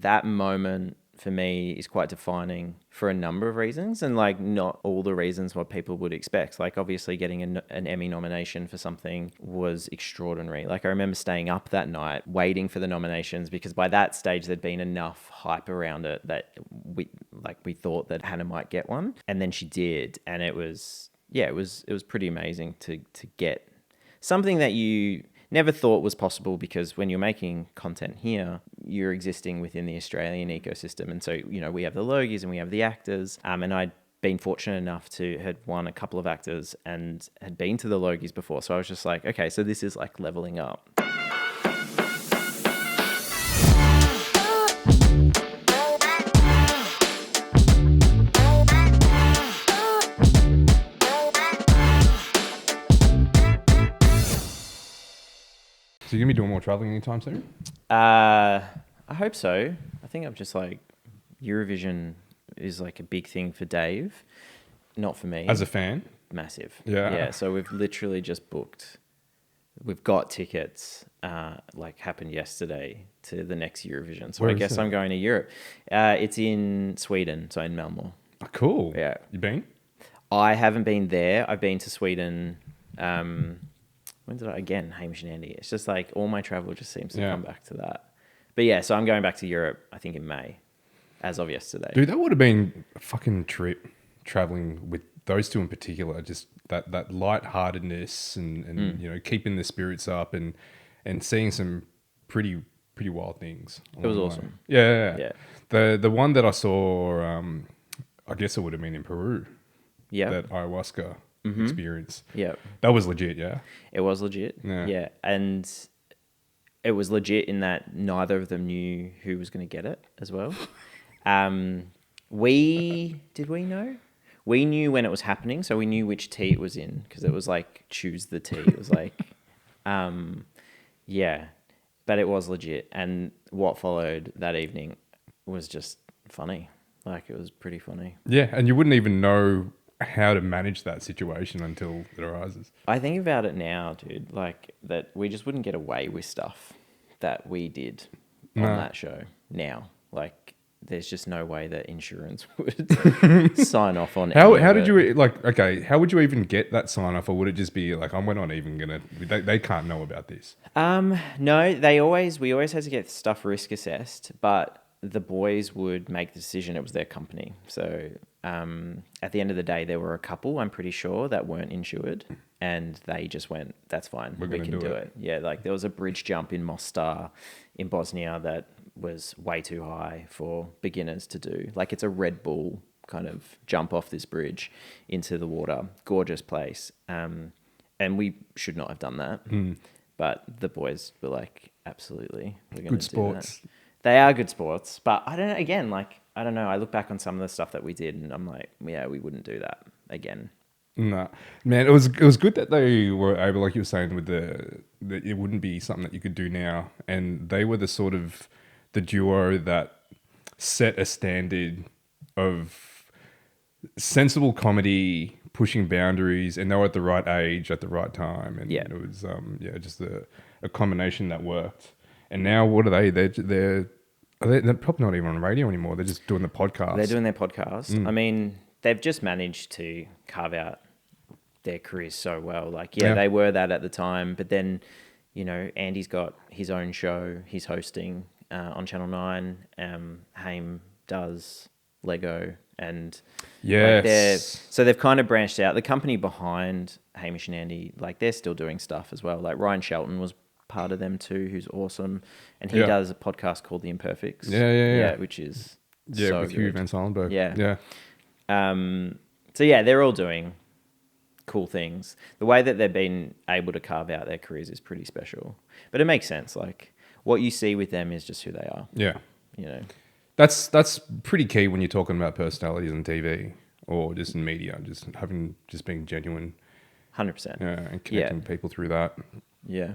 that moment for me is quite defining for a number of reasons, and like not all the reasons what people would expect. Like obviously getting an Emmy nomination for something was extraordinary. Like I remember staying up that night waiting for the nominations, because by that stage there'd been enough hype around it that we thought that Hannah might get one, and then she did, and it was pretty amazing to get something that you never thought was possible, because when you're making content here, you're existing within the Australian ecosystem. And so, you know, we have the Logies and we have the actors. And I'd been fortunate enough to had won a couple of actors and had been to the Logies before. So I was just like, okay, so this is like leveling up. So you're going to be doing more traveling anytime soon? I hope so. I think I'm just like, Eurovision is like a big thing for Dave, not for me. As a fan? Massive. Yeah. Yeah, so we've literally just booked, we've got tickets, like happened yesterday, to the next Eurovision. So I guess I'm going to Europe. It's in Sweden, so in Malmö. Oh, cool. Yeah. You been? I haven't been there. I've been to Sweden. When did I? Again, Hamish and Andy. It's just like all my travel just seems to come back to that. But yeah, so I'm going back to Europe, I think in May, as of yesterday. Dude, that would have been a fucking trip, traveling with those two in particular. Just that lightheartedness and you know, keeping the spirits up and seeing some pretty wild things. It was awesome. Yeah. The one that I saw, I guess it would have been in Peru. Yeah. That ayahuasca experience. Yeah. That was legit, yeah? It was legit. Yeah. And it was legit in that neither of them knew who was going to get it as well. Did we know? We knew when it was happening, so we knew which tea it was in, because it was like, choose the tea. It was like, yeah. But it was legit. And what followed that evening was just funny. Like, it was pretty funny. Yeah, and you wouldn't even know how to manage that situation until it arises. I think about it now, dude, like that we just wouldn't get away with stuff that we did on that show now. Like, there's just no way that insurance would sign off on it. How did you, like, okay, how would you even get that sign off, or would it just be like, we're not even going to, they can't know about this? No, we always had to get stuff risk assessed, but the boys would make the decision. It was their company. So at the end of the day, there were a couple, I'm pretty sure, that weren't insured, and they just went, that's fine, we can do it. Yeah, like there was a bridge jump in Mostar in Bosnia that was way too high for beginners to do. Like, it's a Red Bull kind of jump off this bridge into the water. Gorgeous place. And we should not have done that. But the boys were like, absolutely, we're going to do sports. that. They are good sports, but I don't know. Again, like, I don't know. I look back on some of the stuff that we did, and I'm like, yeah, we wouldn't do that again. No, man, it was good that they were able, like you were saying, with that it wouldn't be something that you could do now, and they were the sort of the duo that set a standard of sensible comedy, pushing boundaries, and they were at the right age at the right time, and it was just a combination that worked. And now, what are they? They're probably not even on radio anymore. They're just doing the podcast. They're doing their podcast. I mean, they've just managed to carve out their careers so well. Like, they were that at the time. But then, you know, Andy's got his own show. He's hosting on Channel 9. Haim does Lego. And so they've kind of branched out. The company behind Hamish and Andy, like, they're still doing stuff as well. Like, Ryan Shelton was part of them too, who's awesome, and he does a podcast called The Imperfects, which is so with good. Hugh Van Salenberg. So yeah, they're all doing cool things. The way that they've been able to carve out their careers is pretty special, but it makes sense. Like, what you see with them is just who they are. Yeah, you know, that's pretty key when you're talking about personalities on TV or just in media, just being genuine. 100%. Yeah, and connecting people through that. Yeah.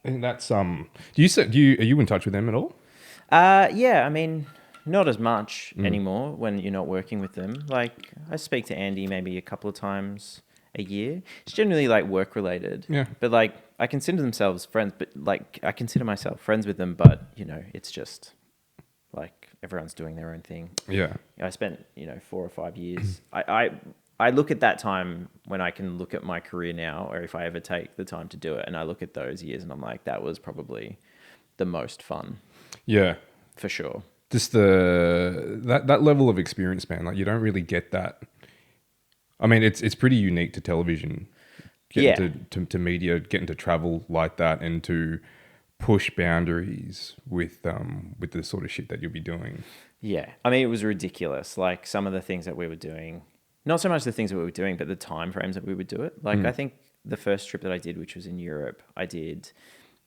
I think that's are you in touch with them at all? Yeah, I mean, not as much anymore when you're not working with them. Like, I speak to Andy maybe a couple of times a year. It's generally like work related. Yeah. But like, I consider myself friends with them, but you know, it's just Like everyone's doing their own thing. Yeah. I spent 4 or 5 years. I look at that time when I can look at my career now, or if I ever take the time to do it, and I look at those years and I'm like, that was probably the most fun. Yeah. For sure. Just that level of experience, man. Like you don't really get that. I mean, it's pretty unique to television, getting to media, getting to travel like that, and to push boundaries with the sort of shit that you'll be doing. Yeah, I mean, it was ridiculous. Like some of the things that we were doing, not so much the things that we were doing, but the time frames that we would do it. Like I think the first trip that I did, which was in Europe, it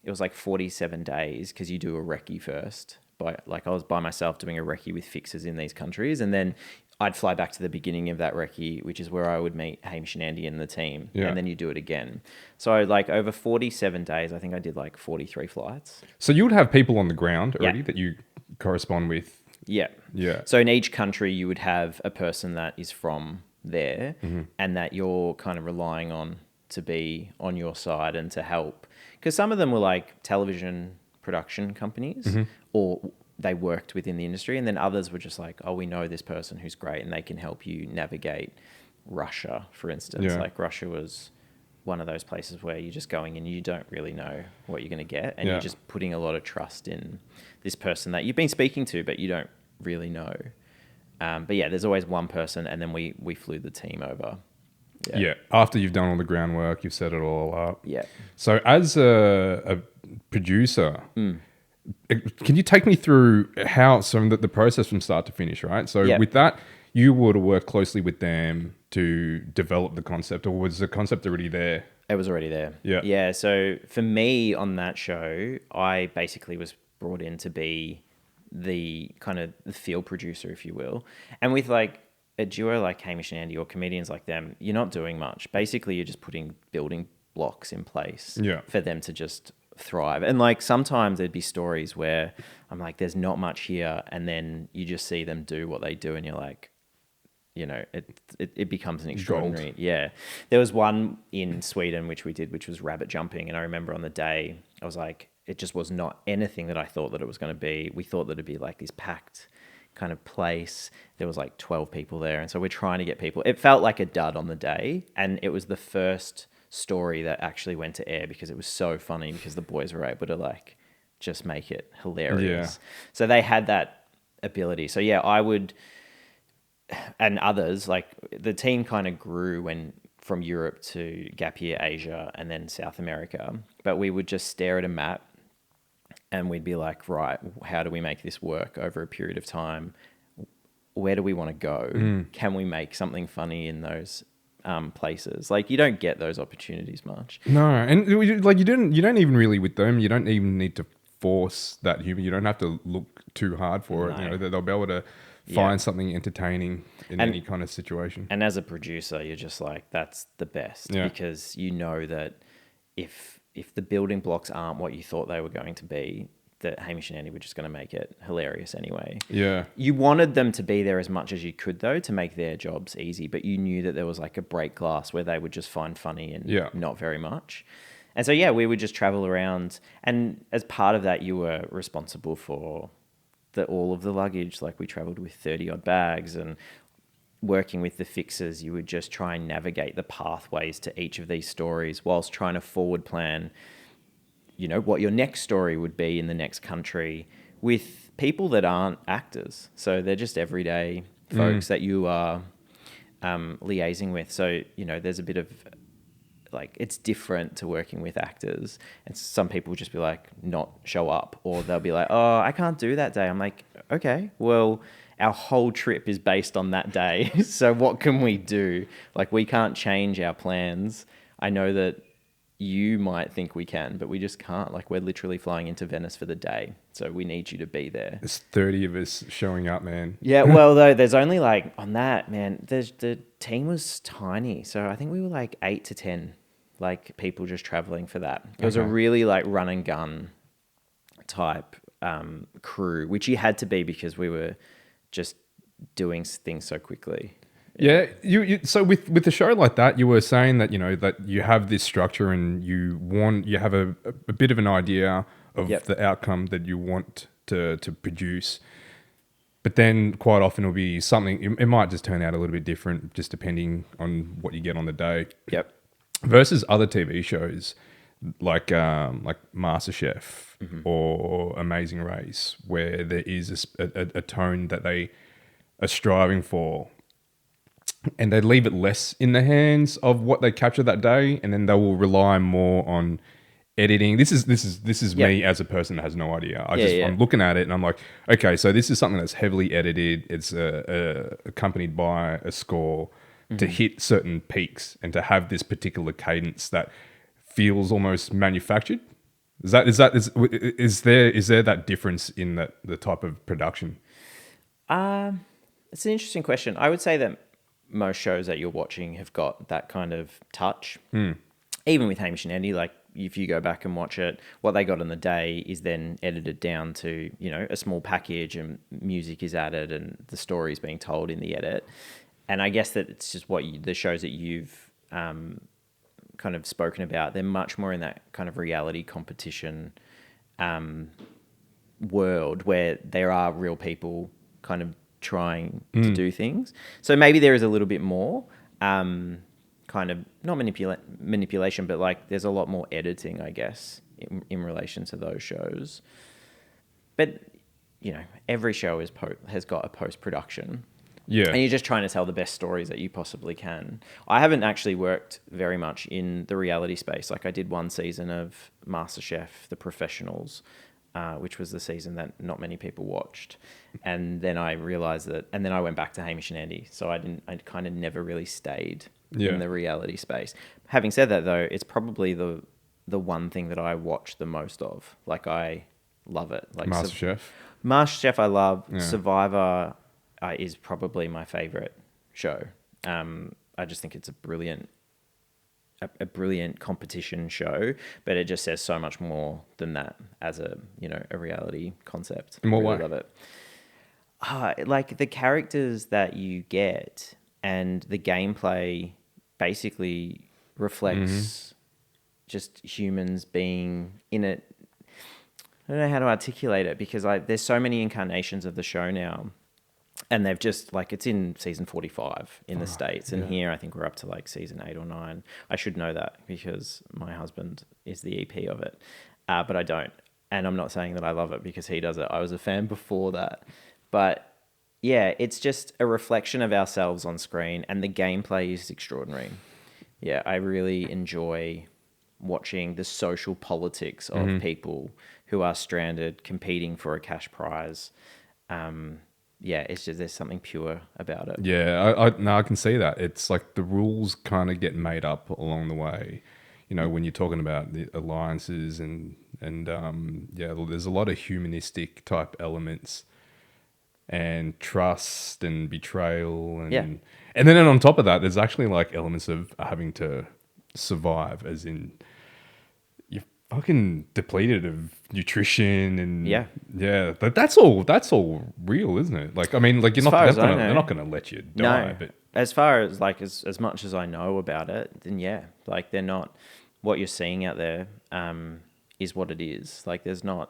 was like 47 days because you do a recce first. I was by myself doing a recce with fixers in these countries, and then I'd fly back to the beginning of that recce, which is where I would meet Hamish and Andy and the team, and then you do it again. So like over 47 days, I think I did like 43 flights. So you would have people on the ground already that you correspond with. Yeah. Yeah. So in each country, you would have a person that is from there and that you're kind of relying on to be on your side and to help. Because some of them were like television production companies or they worked within the industry. And then others were just like, oh, we know this person who's great and they can help you navigate Russia, for instance. Yeah. Like Russia was one of those places where you're just going and you don't really know what you're going to get. And you're just putting a lot of trust in this person that you've been speaking to, but you don't really know. But yeah, there's always one person, and then we flew the team over. Yeah. After you've done all the groundwork, you've set it all up. Yeah. So as a producer, can you take me through the process from start to finish, right? So with that, you would work closely with them to develop the concept, or was the concept already there? It was already there. Yeah. Yeah. So for me on that show, I basically was brought in to be the kind of the field producer, if you will. And with like a duo like Hamish and Andy or comedians like them, you're not doing much. Basically, you're just putting building blocks in place for them to just thrive. And like sometimes there'd be stories where I'm like, there's not much here. And then you just see them do what they do and you're like, it becomes an extraordinary. Gold. Yeah. There was one in Sweden, which we did, which was rabbit jumping. And I remember on the day, I was like, it just was not anything that I thought that it was going to be. We thought that it'd be like this packed kind of place. There was like 12 people there. And so we're trying to get people. It felt like a dud on the day. And it was the first story that actually went to air because it was so funny because the boys were able to like just make it hilarious. Yeah. So they had that ability. So yeah, I would, and others, like the team kind of grew from Europe to Gap Year Asia and then South America. But we would just stare at a map and we'd be like, right, how do we make this work over a period of time? Where do we want to go? Can we make something funny in those places? Like you don't get those opportunities much. No, and like you don't even really with them. You don't even need to force that humor. You don't have to look too hard for it. You know, they'll be able to find something entertaining in any kind of situation. And as a producer, you're just like, that's the best because you know that if the building blocks aren't what you thought they were going to be, that Hamish and Andy were just going to make it hilarious anyway. Yeah. You wanted them to be there as much as you could, though, to make their jobs easy, but you knew that there was like a break glass where they would just find funny and not very much. And so, yeah, we would just travel around. And as part of that, you were responsible for all of the luggage. Like we traveled with 30 odd bags, and working with the fixers, you would just try and navigate the pathways to each of these stories whilst trying to forward plan, you know, what your next story would be in the next country with people that aren't actors. So they're just everyday folks that you are liaising with. So, you know, there's a bit of like, it's different to working with actors. And some people will just be like, not show up, or they'll be like, oh, I can't do that day. I'm like, okay, well, our whole trip is based on that day. So what can we do? Like, we can't change our plans. I know that you might think we can, but we just can't. Like, we're literally flying into Venice for the day. So we need you to be there. There's 30 of us showing up, man. Yeah, well, though, there's only like, on that, man, the team was tiny. So I think we were like 8 to 10, like, people just traveling for that. It was a really like run and gun type crew, which you had to be because we were just doing things so quickly. Yeah, so with a show like that, you were saying that, you know, that you have this structure and you have a bit of an idea of the outcome that you want to produce. But then quite often it'll be something, it might just turn out a little bit different, just depending on what you get on the day. Yep. Versus other TV shows like MasterChef or Amazing Race, where there is a tone that they are striving for, and they leave it less in the hands of what they capture that day, and then they will rely more on editing. This is Yeah. me as a person that has no idea. Yeah. I'm looking at it and I'm like, okay, so this is something that's heavily edited. It's accompanied by a score to hit certain peaks and to have this particular cadence that feels almost manufactured. Is there that difference in the type of production? It's an interesting question. I would say that most shows that you're watching have got that kind of touch. Even with Hamish and Andy, like if you go back and watch it, what they got on the day is then edited down to, a small package, and music is added and the story is being told in the edit. And I guess that it's just the shows that you've kind of spoken about, they're much more in that kind of reality competition world where there are real people kind of trying to do things. So maybe there is a little bit more kind of not manipulation, but like there's a lot more editing, I guess, in relation to those shows. But every show has got a post-production. Yeah. And you're just trying to tell the best stories that you possibly can. I haven't actually worked very much in the reality space. Like I did one season of MasterChef, The Professionals, which was the season that not many people watched. And then I realized that, and then I went back to Hamish and Andy. So I kind of never really stayed in the reality space. Having said that though, it's probably the one thing that I watch the most of. Like I love it. Like MasterChef. MasterChef I love. Yeah. Survivor is probably my favorite show. I just think it's a brilliant competition show, but it just says so much more than that as a reality concept. In what I really way? love it. Like the characters that you get and the gameplay basically reflects just humans being in it. I don't know how to articulate it because there's so many incarnations of the show now. And they've just it's in season 45 in the States. And here I think we're up to like season 8 or 9. I should know that because my husband is the EP of it. But I don't. And I'm not saying that I love it because he does it. I was a fan before that. But yeah, it's just a reflection of ourselves on screen. And the gameplay is extraordinary. Yeah, I really enjoy watching the social politics of people who are stranded, competing for a cash prize. Yeah, it's just there's something pure about it. Yeah, I can see that. It's like the rules kind of get made up along the way. When you're talking about the alliances and there's a lot of humanistic type elements and trust and betrayal and then on top of that, there's actually like elements of having to survive, as in you're fucking depleted of nutrition and but that's all real, isn't it? Like I mean, like they're not gonna let you die. No, but as far as as much as I know about it, then like they're not what you're seeing out there is what it is. Like there's not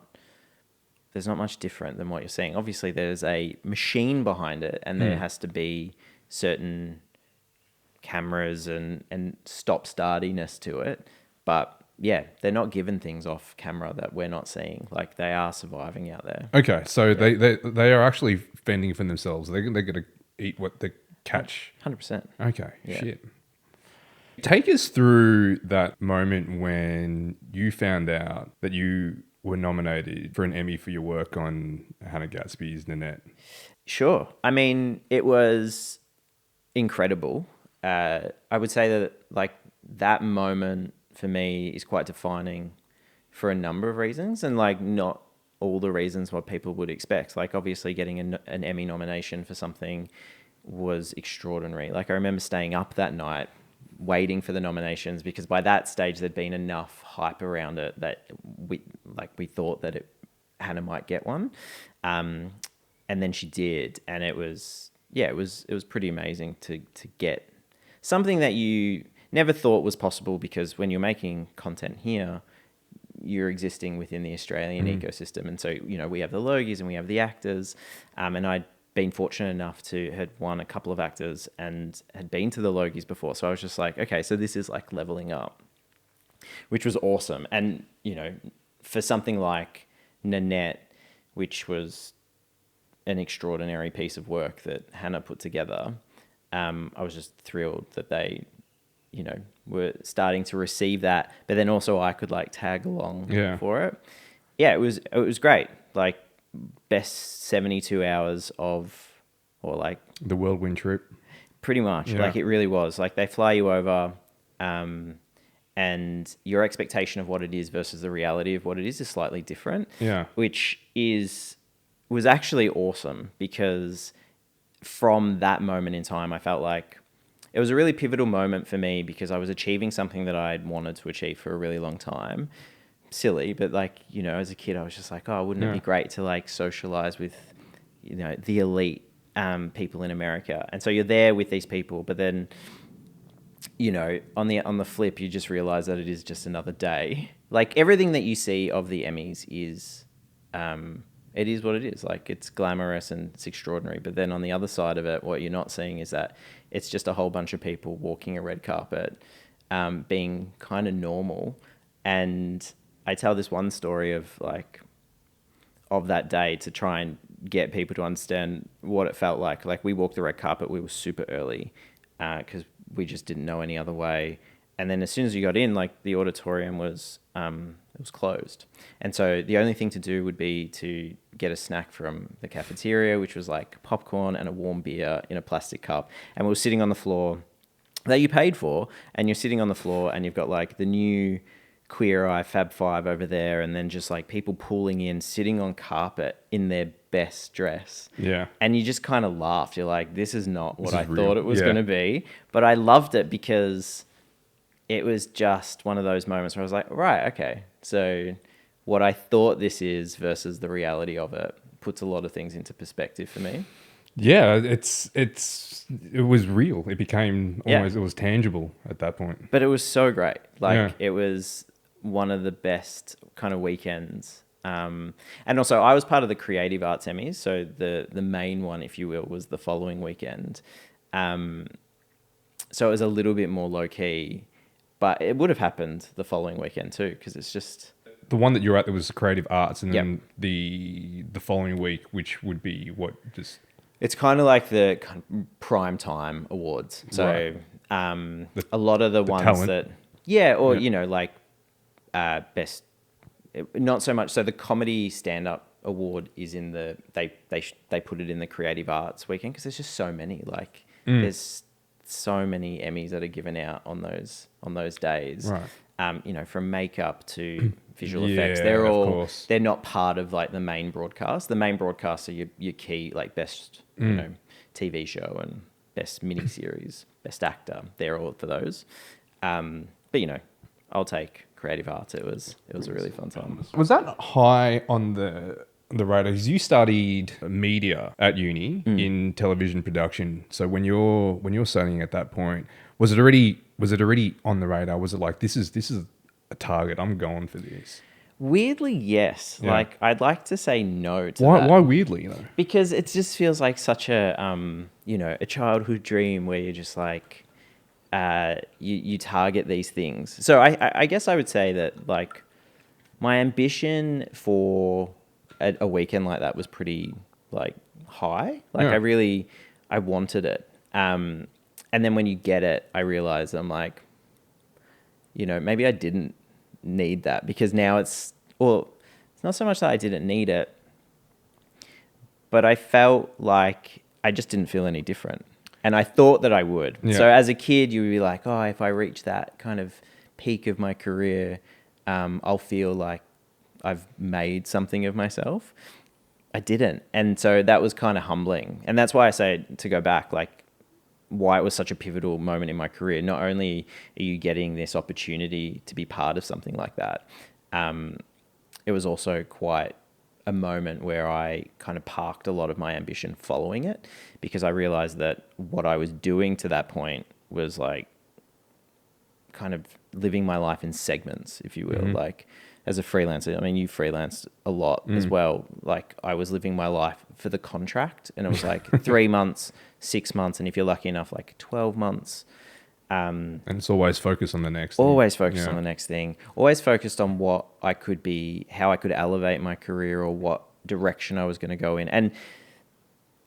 much different than what you're seeing. Obviously, there's a machine behind it, and there has to be certain cameras and stop-startiness to it, but yeah, they're not given things off camera that we're not seeing. Like they are surviving out there. Okay, so they are actually fending for themselves. They're going to eat what they catch. 100%. Okay, Yeah. shit. Take us through that moment when you found out that you were nominated for an Emmy for your work on Hannah Gadsby's Nanette. Sure. I mean, it was incredible. I would say that like that moment for me is quite defining for a number of reasons, and like not all the reasons what people would expect. Like obviously getting an Emmy nomination for something was extraordinary. Like I remember staying up that night waiting for the nominations because by that stage there'd been enough hype around it that we thought that Hannah might get one, and then she did, and it was pretty amazing to get something that you never thought was possible, because when you're making content here, you're existing within the Australian ecosystem. And so, we have the Logies and we have the actors. And I been fortunate enough to had won a couple of actors and had been to the Logies before. So I was just like, okay, so this is like leveling up, which was awesome. And, you know, for something like Nanette, which was an extraordinary piece of work that Hannah put together, I was just thrilled that they, you know, were starting to receive that. But then also I could like tag along for it. Yeah, it was great. Like, best 72 hours of, or like the whirlwind trip. Pretty much. Like, it really was. Like, they fly you over, and your expectation of what it is versus the reality of what it is slightly different. Yeah. Which was actually awesome, because from that moment in time, I felt like it was a really pivotal moment for me, because I was achieving something that I'd wanted to achieve for a really long time. Silly, but like, you know, as a kid I was just like, oh, wouldn't it be great to like socialize with, you know, the elite people in America. And so you're there with these people, but then, you know, on the flip, you just realize that it is just another day. Like, everything that you see of the Emmys is it is what it is. Like, it's glamorous and it's extraordinary, but then on the other side of it, what you're not seeing is that it's just a whole bunch of people walking a red carpet, being kind of normal. And I tell this one story of that day to try and get people to understand what it felt like. Like, we walked the red carpet, we were super early, because we just didn't know any other way. And then as soon as you got in, like, the auditorium was closed. And so the only thing to do would be to get a snack from the cafeteria, which was like popcorn and a warm beer in a plastic cup. And we were sitting on the floor that you paid for, and you're sitting on the floor and you've got like the new Queer Eye Fab Five over there, and then just like people pulling in, sitting on carpet in their best dress. Yeah. And you just kind of laughed. You're like, this is not what I real. thought it was going to be. But I loved it, because it was just one of those moments where I was like, right, okay. So what I thought this is versus the reality of it puts a lot of things into perspective for me. Yeah, it was real. It became almost, it was tangible at that point. But it was so great. Like, it was one of the best kind of weekends. And also I was part of the Creative Arts Emmys. So the main one, if you will, was the following weekend. So it was a little bit more low key, but it would have happened the following weekend too, because it's just... The one that you're at, there was Creative Arts, and then the following week, which would be what, just... It's kind of like the kind of prime time awards. So a lot of the ones talent. that... you know, like best... Not so much. So the comedy stand-up award is in the... They put it in the Creative Arts weekend, because there's just so many. Like, there's so many Emmys that are given out on those days. Right. You know, from makeup to visual effects, they're not part of like the main broadcast. The main broadcasts are your key, like best, you know, TV show and best miniseries, best actor. They're all for those. But you know, I'll take Creative Arts. It was a really fun time. Was that high on the radar? Because you studied media at uni in television production. So when you're studying at that point, was it already on the radar? Was it like, this is a target, I'm going for this? Weirdly, yes. Yeah. Like, I'd like to say no to that. Why weirdly though? Because it just feels like such a you know, a childhood dream where you're just like you target these things. So I guess I would say that like my ambition for a weekend like that was pretty like high. Like I wanted it. And then when you get it, I realize I'm like, you know, maybe I didn't need that, because now it's not so much that I didn't need it, but I felt like I just didn't feel any different. And I thought that I would. Yeah. So as a kid, you would be like, oh, if I reach that kind of peak of my career, I'll feel like I've made something of myself. I didn't. And so that was kind of humbling. And that's why I say, to go back, like, why it was such a pivotal moment in my career. Not only are you getting this opportunity to be part of something like that, it was also quite a moment where I kind of parked a lot of my ambition following it, because I realized that what I was doing to that point was like kind of living my life in segments, if you will. Like as a freelancer. I mean, you freelanced a lot as well. Like I was living my life for the contract, and it was like 3 months, 6 months, and if you're lucky enough, like 12 months. And it's always focused on the next thing. Always focused on the next thing. Always focused on what I could be, how I could elevate my career, or what direction I was going to go in. And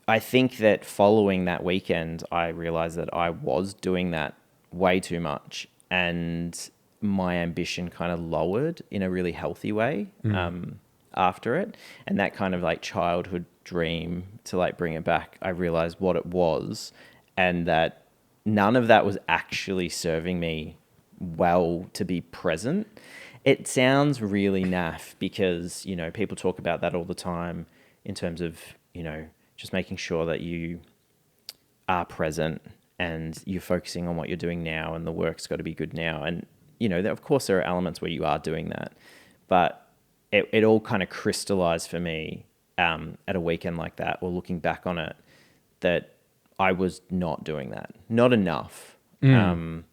I think that following that weekend, I realized that I was doing that way too much, and my ambition kind of lowered in a really healthy way after it. And that kind of like childhood dream, to like bring it back, I realized what it was, and that none of that was actually serving me well to be present. It sounds really naff because, you know, people talk about that all the time in terms of, you know, just making sure that you are present and you're focusing on what you're doing now, and the work's got to be good now. And, you know, of course there are elements where you are doing that, but it all kind of crystallized for me at a weekend like that, or looking back on it, that I was not doing that, not enough. And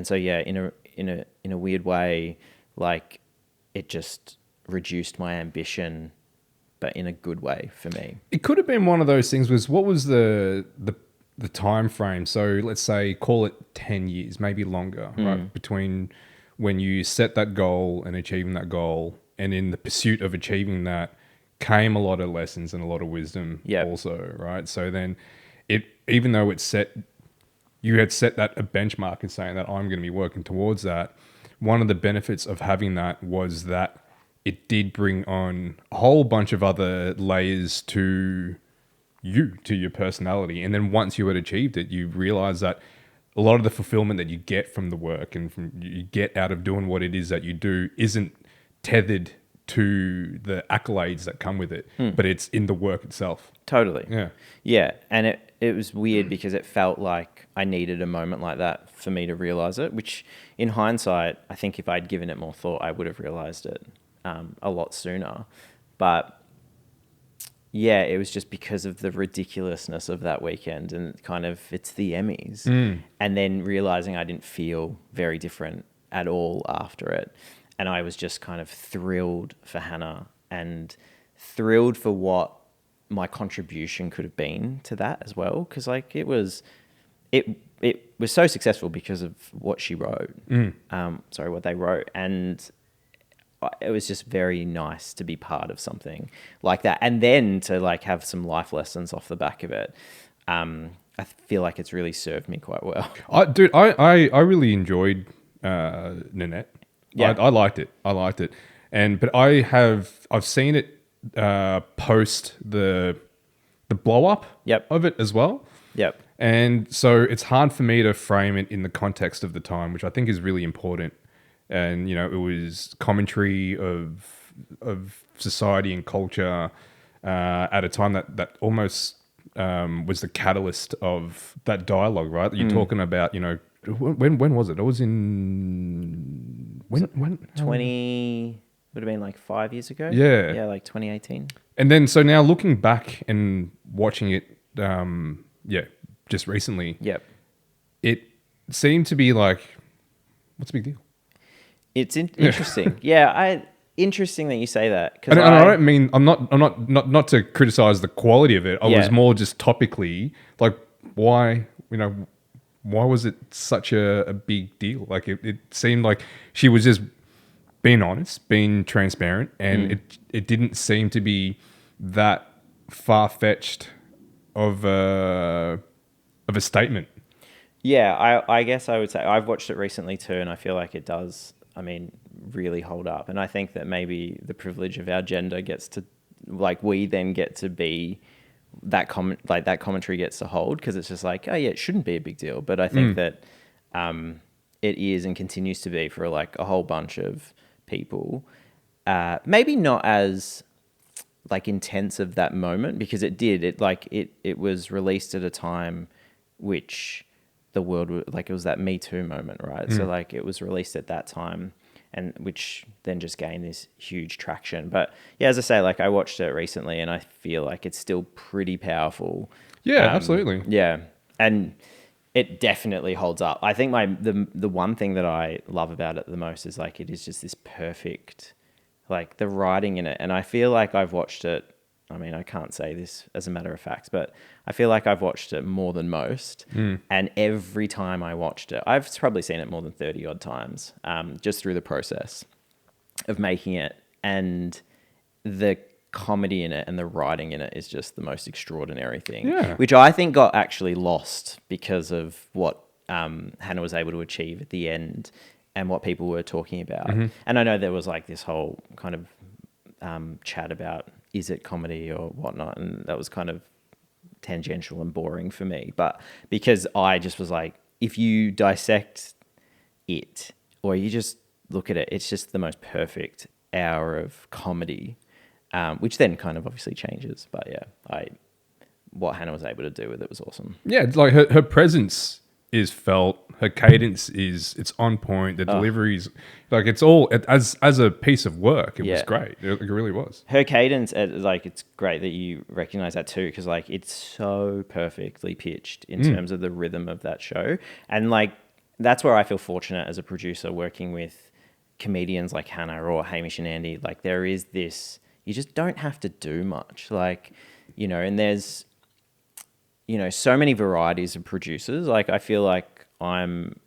so, yeah, in a weird way, like it just reduced my ambition, but in a good way for me. It could have been one of those things. What was the time frame? So let's say, call it 10 years, maybe longer, right? Between when you set that goal and achieving that goal, and in the pursuit of achieving that came a lot of lessons and a lot of wisdom also, right? So then even though you had set that a benchmark and saying that I'm going to be working towards that, one of the benefits of having that was that it did bring on a whole bunch of other layers to your personality. And then once you had achieved it, you realize that a lot of the fulfillment that you get from the work and you get out of doing what it is that you do isn't tethered to the accolades that come with it, but it's in the work itself. Totally. Yeah. Yeah. And it was weird because it felt like I needed a moment like that for me to realize it, which in hindsight, I think if I'd given it more thought, I would have realized it a lot sooner. But yeah, it was just because of the ridiculousness of that weekend, and kind of it's the Emmys, and then realizing I didn't feel very different at all after it. And I was just kind of thrilled for Hannah, and thrilled for what my contribution could have been to that as well. Because like it was so successful because of what she wrote. What they wrote. And it was just very nice to be part of something like that. And then to like have some life lessons off the back of it. I feel like it's really served me quite well. I really enjoyed Nanette. Yeah, I liked it. But I've seen it post the blow up of it as well. Yep. And so it's hard for me to frame it in the context of the time, which I think is really important. And you know, it was commentary of society and culture at a time that almost was the catalyst of that dialogue, right? You're talking about, you know, when was it? It was in when 20 would have been like 5 years ago. Yeah, like 2018. And then so now looking back and watching it, just recently. Yep. It seemed to be like, what's the big deal? It's interesting. Interesting that you say that. And I don't mean, I'm not to criticize the quality of it. I was more just topically like, why was it such a big deal? Like it seemed like she was just being honest, being transparent, and it didn't seem to be that far-fetched of a statement. Yeah, I guess I would say I've watched it recently too, and I feel like it does, really hold up. And I think that maybe the privilege of our gender gets to, like, we then get to be that that commentary gets to hold, because it's just like, oh yeah, it shouldn't be a big deal. But I think that it is and continues to be for like a whole bunch of people. Maybe not as like intense of that moment, because it was released at a time which the world, like, it was that Me Too moment, right? So like it was released at that time, and which then just gained this huge traction. But yeah, as I say, like, I watched it recently and I feel like it's still pretty powerful. Yeah, absolutely. Yeah. And it definitely holds up. I think the one thing that I love about it the most is like, it is just this perfect like the writing in it. And I feel like I've watched it. I mean, I can't say this as a matter of fact, but I feel like I've watched it more than most. And every time I watched it, I've probably seen it more than 30 odd times, just through the process of making it. And the comedy in it and the writing in it is just the most extraordinary thing, which I think got actually lost because of what Hannah was able to achieve at the end and what people were talking about. And I know there was like this whole kind of chat about, is it comedy or whatnot? And that was kind of tangential and boring for me. But because I just was like, if you dissect it or you just look at it, it's just the most perfect hour of comedy, which then kind of obviously changes. But yeah, what Hannah was able to do with it was awesome. Yeah, it's like her presence is felt, her cadence it's on point, the delivery's like it's all as a piece of work. It was great. It really was. Her cadence, like it's great that you recognize that too, because like it's so perfectly pitched in terms of the rhythm of that show, and like that's where I feel fortunate as a producer working with comedians like Hannah or Hamish and Andy. Like there is this, you just don't have to do much, like, you know, and there's, you know, so many varieties of producers. Like I feel like I'm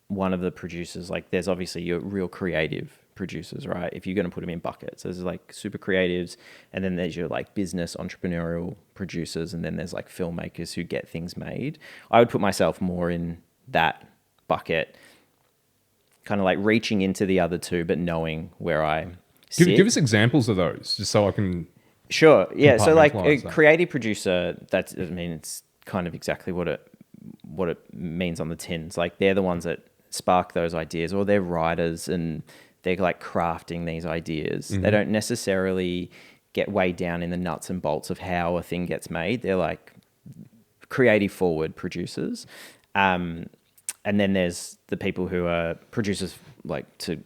one of the producers. Like there's obviously your real creative producers, right? If you're going to put them in buckets, there's like super creatives, and then there's your like business entrepreneurial producers, and then there's like filmmakers who get things made. I would put myself more in that bucket, kind of like reaching into the other two, but knowing where I sit. Give us examples of those, just so I can. Sure. Yeah. So like a compartmentalize that. creative producer, that's, I mean, it's kind of exactly what it means on the tins. Like they're the ones that spark those ideas, or they're writers and they're like crafting these ideas. They don't necessarily get way down in the nuts and bolts of how a thing gets made. They're like creative forward producers. And then there's the people who are producers, like to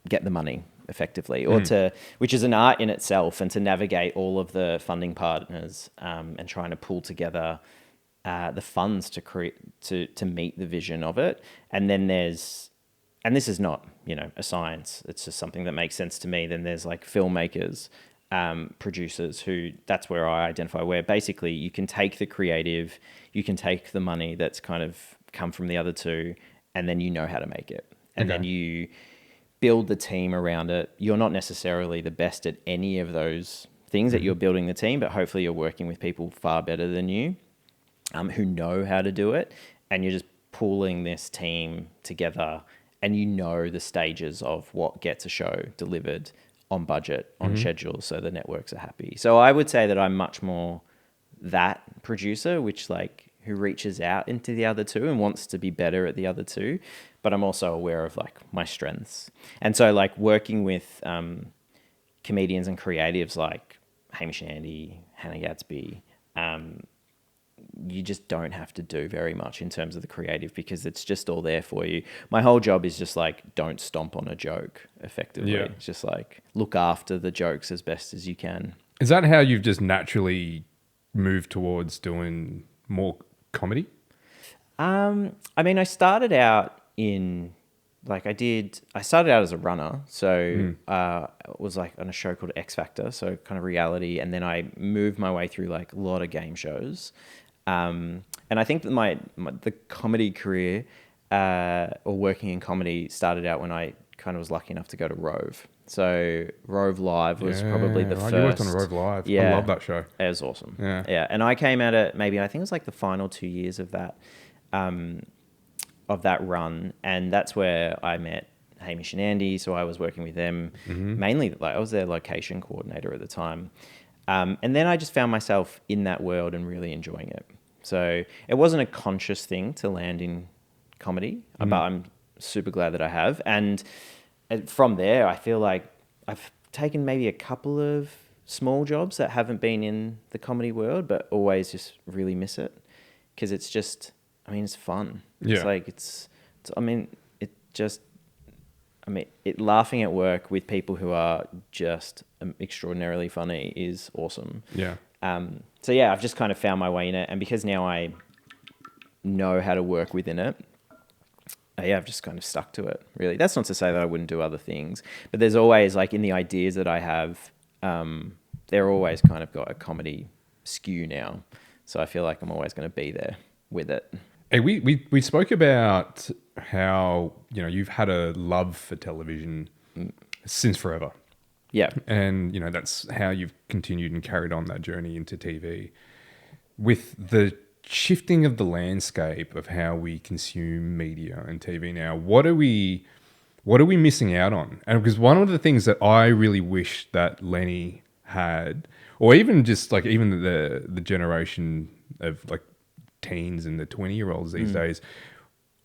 get the money effectively, or to, which is an art in itself, and to navigate all of the funding partners and trying to pull together the funds to create to meet the vision of it. And then there's, and this is not, you know, a science, it's just something that makes sense to me. Then there's like filmmakers, producers, who, that's where I identify, where basically you can take the creative, you can take the money that's kind of come from the other two, and then you know how to make it, and then you build the team around it. You're not necessarily the best at any of those things that you're building the team, but hopefully you're working with people far better than you, who know how to do it, and you're just pulling this team together, and you know the stages of what gets a show delivered on budget, on schedule, so the networks are happy. So I would say that I'm much more that producer, which like who reaches out into the other two and wants to be better at the other two, but I'm also aware of like my strengths. And so like working with comedians and creatives like Hamish Andy, Hannah Gadsby, you just don't have to do very much in terms of the creative, because it's just all there for you. My whole job is just like, don't stomp on a joke effectively. Yeah. It's just like look after the jokes as best as you can. Is that how you've just naturally moved towards doing more comedy? I mean, I started out in I started out as a runner. So it was like on a show called X Factor, so kind of reality. And then I moved my way through like a lot of game shows. And I think that the comedy career, or working in comedy, started out when I kind of was lucky enough to go to Rove. So Rove Live was probably the first. You worked on Rove Live. Yeah, I love that show. It was awesome. Yeah. And I came at it maybe, I think it was like the final 2 years of that run, and that's where I met Hamish and Andy. So I was working with them mainly. Like I was their location coordinator at the time, and then I just found myself in that world and really enjoying it. So it wasn't a conscious thing to land in comedy, but I'm super glad that I have. And from there, I feel like I've taken maybe a couple of small jobs that haven't been in the comedy world, but always just really miss it, because it's just, I mean, it's fun. Yeah. It's like, laughing at work with people who are just extraordinarily funny is awesome. Yeah. So yeah, I've just kind of found my way in it, and because now I know how to work within it, yeah, I've just kind of stuck to it, really. That's not to say that I wouldn't do other things, but there's always, like, in the ideas that I have, they're always kind of got a comedy skew now. So I feel like I'm always going to be there with it. Hey, we spoke about how, you've had a love for television since forever. Yeah. And, that's how you've continued and carried on that journey into TV. With the shifting of the landscape of how we consume media and TV now, what are we missing out on? And because one of the things that I really wish that Lenny had, or even just like even the generation of like teens and the 20-year-olds these days,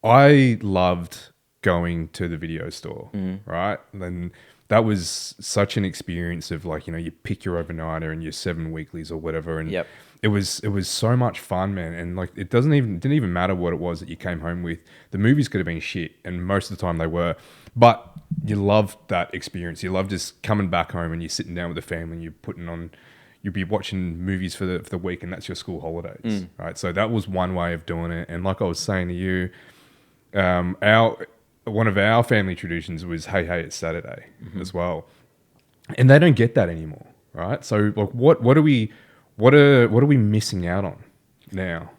I loved going to the video store, right? And that was such an experience of like, you pick your overnighter and your 7 weeklies or whatever. And Yep. it was so much fun, man. And like, it didn't even matter what it was that you came home with. The movies could have been shit, and most of the time they were, but you loved that experience. You loved just coming back home and you're sitting down with the family and you'd be watching movies for the week, and that's your school holidays, right? So that was one way of doing it. And like I was saying to you, one of our family traditions was Hey It's Saturday as well, and they don't get that anymore, right? So like, what are we missing out on now?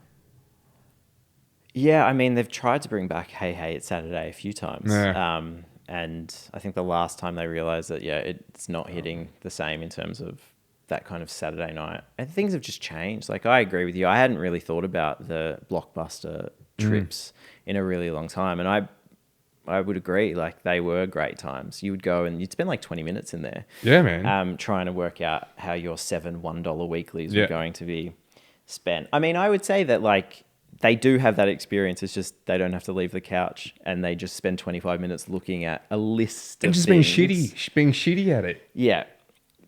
Yeah, I mean, they've tried to bring back Hey It's Saturday a few times. Yeah. And I think the last time they realized that, yeah, it's not hitting the same in terms of that kind of Saturday night. And things have just changed. Like, I agree with you. I hadn't really thought about the blockbuster trips in a really long time. And I would agree. Like, they were great times. You would go and you'd spend like 20 minutes in there. Yeah, man. Trying to work out how your 7 $1 weeklies were going to be spent. I mean, I would say that, like, they do have that experience. It's just they don't have to leave the couch, and they just spend 25 minutes looking at a list of and just things. being shitty at it. Yeah,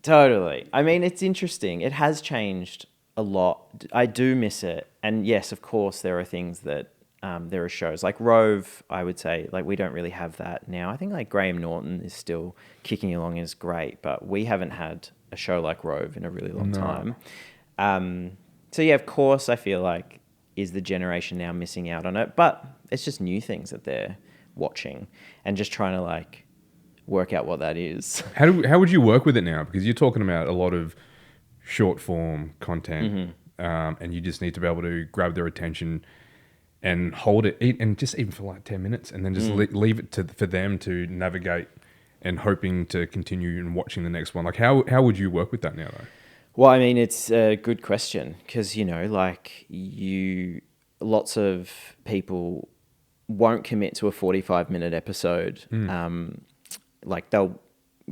totally. I mean, it's interesting. It has changed a lot. I do miss it. And yes, of course, there are things that there are shows like Rove. I would say, like, we don't really have that now. I think like Graham Norton is still kicking along, is great, but we haven't had a show like Rove in a really long time. So yeah, of course, I feel like, is the generation now missing out on it? But it's just new things that they're watching and just trying to like work out what that is. How would you work with it now? Because you're talking about a lot of short form content, and you just need to be able to grab their attention and hold it, and just even for like 10 minutes, and then just leave it for them to navigate and hoping to continue and watching the next one. Like, how would you work with that now, though? Well, I mean, it's a good question because, lots of people won't commit to a 45-minute episode. Like, they'll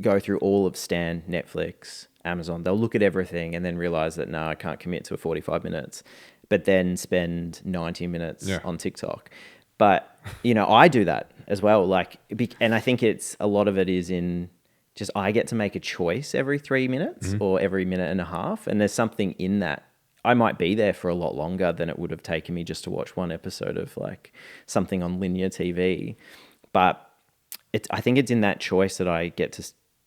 go through all of Stan, Netflix, Amazon. They'll look at everything and then realize that, no, I can't commit to a 45 minutes, but then spend 90 minutes on TikTok. But, I do that as well. Like, and I think a lot of it is in just, I get to make a choice every 3 minutes or every minute and a half. And there's something in that. I might be there for a lot longer than it would have taken me just to watch one episode of like something on linear TV. But I think it's in that choice that I get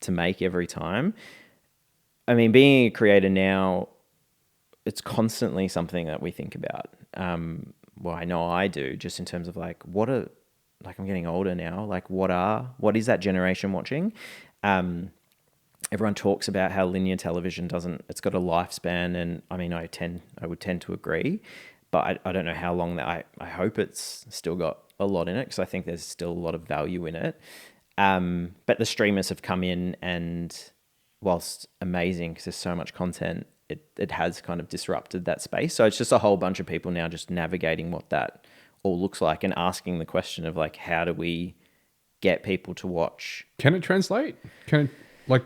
to make every time. I mean, being a creator now, it's constantly something that we think about. Well, I know I do, just in terms of like, I'm getting older now. Like, what is that generation watching? Everyone talks about how linear television it's got a lifespan, and I mean, I would tend to agree, but I don't know how long I hope it's still got a lot in it, because I think there's still a lot of value in it. But the streamers have come in, and whilst amazing, because there's so much content, it has kind of disrupted that space. So it's just a whole bunch of people now just navigating what that all looks like and asking the question of like, how do we get people to watch? Can it translate? Like,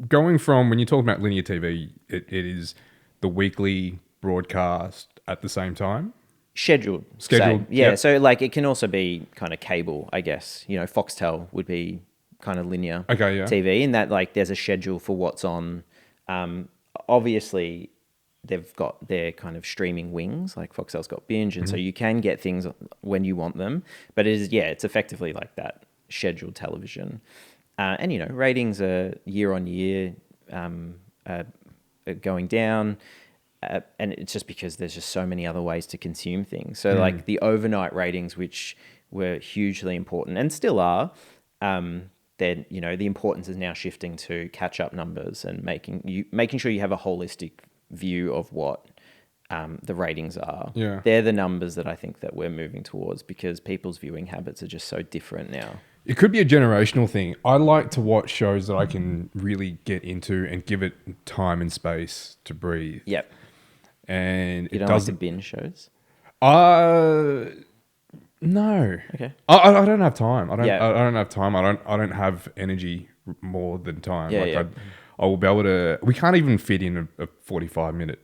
going from, when you talk about linear TV, it is the weekly broadcast at the same time? Scheduled. Yeah. Yep. So like, it can also be kind of cable, I guess. Foxtel would be kind of linear TV, in that like there's a schedule for what's on. Obviously, they've got their kind of streaming wings, like Foxtel's got Binge, and so you can get things when you want them. But it's effectively like that scheduled television. And ratings are year on year going down, and it's just because there's just so many other ways to consume things. So like the overnight ratings, which were hugely important and still are. Then, you know, the importance is now shifting to catch up numbers and making sure you have a holistic view of what the ratings are. Yeah. They're the numbers that I think that we're moving towards, because people's viewing habits are just so different now. It could be a generational thing. I like to watch shows that I can really get into and give it time and space to breathe. Yep. And You it don't like to doesn't. binge shows? No. Okay. I don't have time. I don't. Yeah. I don't have time. I don't have energy more than time. Yeah, like yeah. I will be able to. We can't even fit in a 45-minute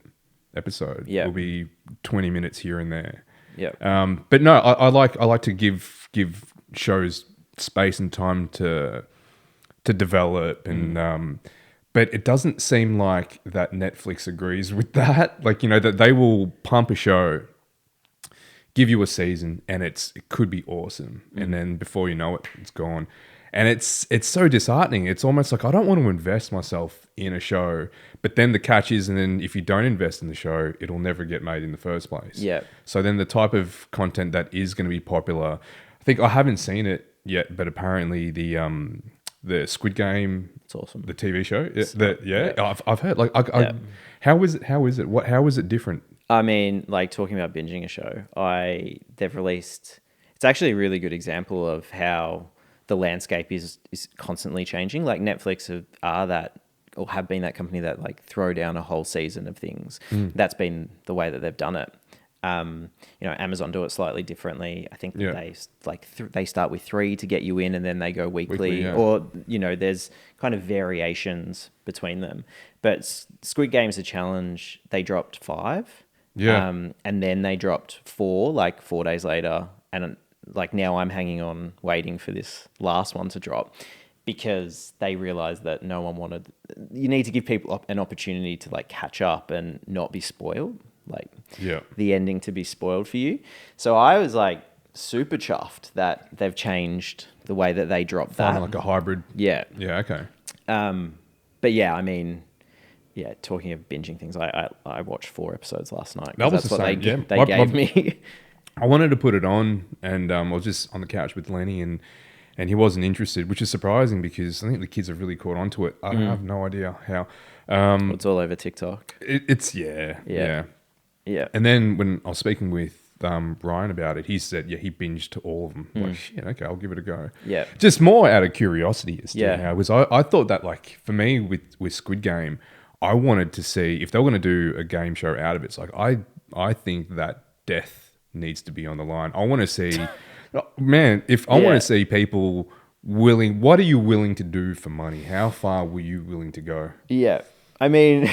episode. Yeah. It'll be 20 minutes here and there. Yeah. But no, I like to give shows space and time to develop and but it doesn't seem like that Netflix agrees with that. Like, you know, that they will pump a show, give you a season, and it could be awesome, and then before you know it, it's gone. And it's so disheartening. It's almost like I don't want to invest myself in a show, but then the catch is, and then if you don't invest in the show, it'll never get made in the first place. Yeah. So then the type of content that is going to be popular, I think I haven't seen it yet, but apparently the Squid Game, It's awesome. the TV show, Yeah. I've heard. Like, Yeah. how is it? How is it different? I mean, like, talking about binging a show, they've released. It's actually a really good example of how the landscape is constantly changing. Like, Netflix have been that company that like throw down a whole season of things. That's been the way that they've done it. You know, Amazon do it slightly differently. I think that they start with 3 to get you in, and then they go weekly, yeah. or, you know, there's kind of variations between them. But Squid Game's a challenge. They dropped 5. Yeah. And then they dropped 4, like 4 days later. And like now I'm hanging on waiting for this last one to drop, because they realized that no one wanted, you need to give people an opportunity to like catch up and not be spoiled. Like the ending to be spoiled for you. So I was like super chuffed that they've changed the way that they drop that. Like a hybrid. Yeah. Yeah. Okay. But yeah, I mean, yeah, talking of binging things, I watched 4 episodes last night. That was that's the what same. they gave me. I wanted to put it on, and I was just on the couch with Lenny, and he wasn't interested, which is surprising because I think the kids have really caught on to it. I have no idea how. It's all over TikTok. It's Yeah. And then when I was speaking with Ryan about it, he said, he binged to all of them. Like, shit, okay, I'll give it a go. Yeah. Just more out of curiosity as to Yeah. how it was. I thought that, like, for me with Squid Game, I wanted to see if they were going to do a game show out of it. It's like, I think that death needs to be on the line. I want to see, man, if I want to see people willing, what are you willing to do for money? How far were you willing to go? Yeah. I mean,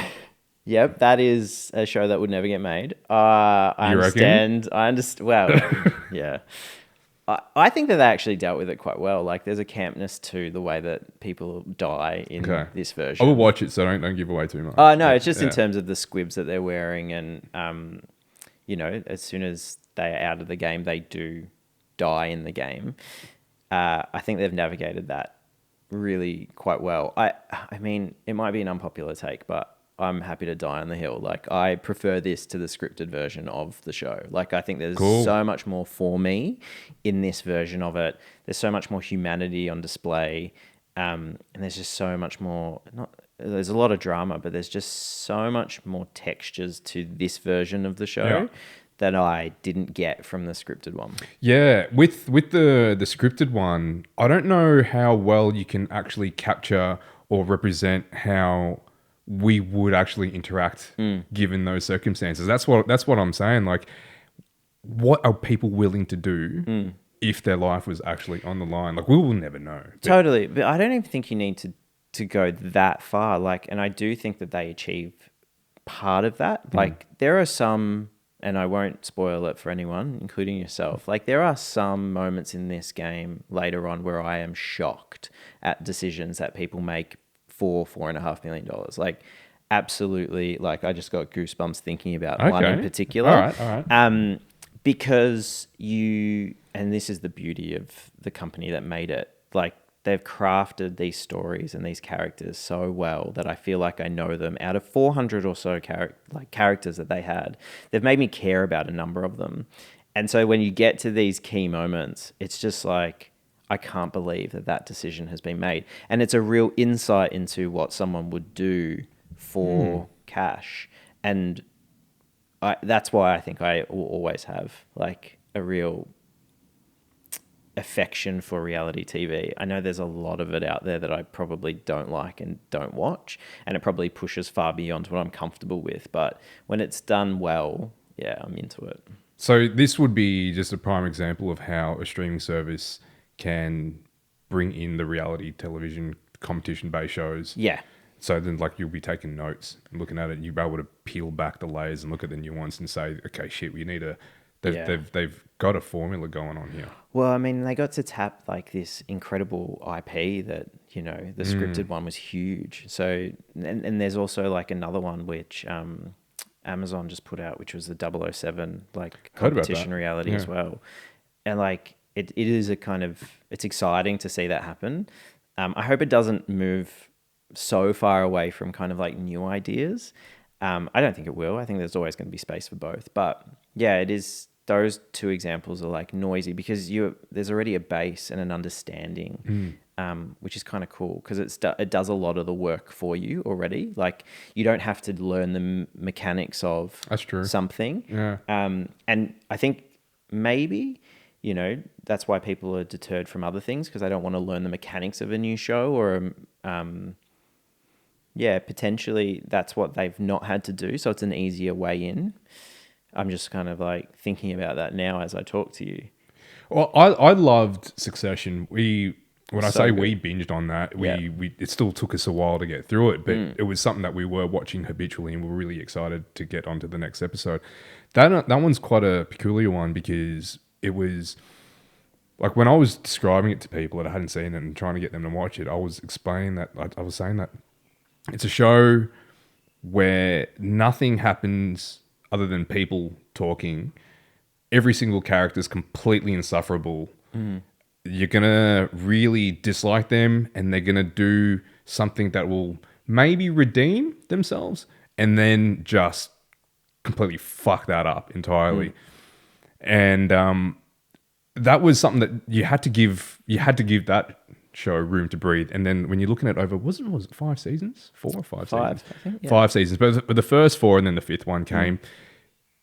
yep, that is a show that would never get made. I understand. Well, yeah. I think that they actually dealt with it quite well. Like, there's a campness to the way that people die in this version. I will watch it, so don't give away too much. Oh, no, it's just in terms of the squibs that they're wearing, and, you know, as soon as they're out of the game, they do die in the game. I think they've navigated that really quite well. I mean, it might be an unpopular take, but I'm happy to die on the hill. Like, I prefer this to the scripted version of the show. Like, I think there's so much more for me in this version of it. There's so much more humanity on display. And there's just so much more, there's a lot of drama, but there's just so much more textures to this version of the show that I didn't get from the scripted one. Yeah, with the scripted one, I don't know how well you can actually capture or represent how we would actually interact given those circumstances. That's what I'm saying. Like, what are people willing to do if their life was actually on the line? Like, we will never know. Totally, but I don't even think you need to go that far. Like, and I do think that they achieve part of that. Like, there are some, and I won't spoil it for anyone, including yourself. Like, there are some moments in this game later on where I am shocked at decisions that people make for $4.5 million. Like, absolutely. Like, I just got goosebumps thinking about one in particular. All right. Because and this is the beauty of the company that made it. Like, they've crafted these stories and these characters so well that I feel like I know them. Out of 400 or so characters that they had, they've made me care about a number of them. And so when you get to these key moments, it's just like, I can't believe that decision has been made. And it's a real insight into what someone would do for cash. And that's why I think I will always have like a real affection for reality TV. I know there's a lot of it out there that I probably don't like and don't watch, and it probably pushes far beyond what I'm comfortable with. But when it's done well, yeah, I'm into it. So this would be just a prime example of how a streaming service can bring in the reality television competition-based shows. Yeah. So then, like, you'll be taking notes and looking at it, and you'll be able to peel back the layers and look at the nuance and say, okay, shit, we need a... They've got a formula going on here. Well, I mean, they got to tap like this incredible IP that, you know, the scripted one was huge. So, and there's also like another one which Amazon just put out, which was the 007 like competition reality as well. And like it is a kind of, it's exciting to see that happen. I hope it doesn't move so far away from kind of like new ideas. I don't think it will. I think there's always going to be space for both. But yeah, it is. Those two examples are like noisy because there's already a base and an understanding, which is kind of cool because it does a lot of the work for you already. Like you don't have to learn the mechanics of something. Yeah. And I think maybe, you know, that's why people are deterred from other things because they don't want to learn the mechanics of a new show or, potentially that's what they've not had to do. So it's an easier way in. I'm just kind of like thinking about that now as I talk to you. Well, I loved Succession. We binged on that, it still took us a while to get through it, but it was something that we were watching habitually and we were really excited to get onto the next episode. That one's quite a peculiar one because it was like when I was describing it to people that I hadn't seen it and trying to get them to watch it, I was explaining that I was saying that it's a show where nothing happens other than people talking. Every single character is completely insufferable. You're going to really dislike them and they're going to do something that will maybe redeem themselves and then just completely fuck that up entirely. And that was something that you had to give that show room to breathe. And then when you're looking at over, was it 5 seasons? 4 or 5 seasons? I think, yeah. 5 seasons. But the first 4 and then the 5th one came.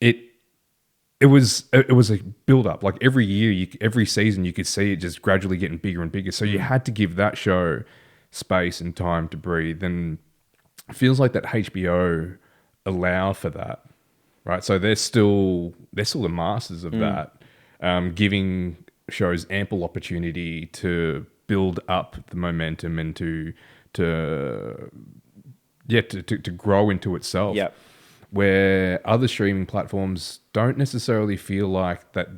It was a build up. Like every year, every season, you could see it just gradually getting bigger and bigger. So you had to give that show space and time to breathe. And it feels like that HBO allow for that, right? So they're still the masters of that, giving shows ample opportunity to build up the momentum and to grow into itself. Yep. Where other streaming platforms don't necessarily feel like that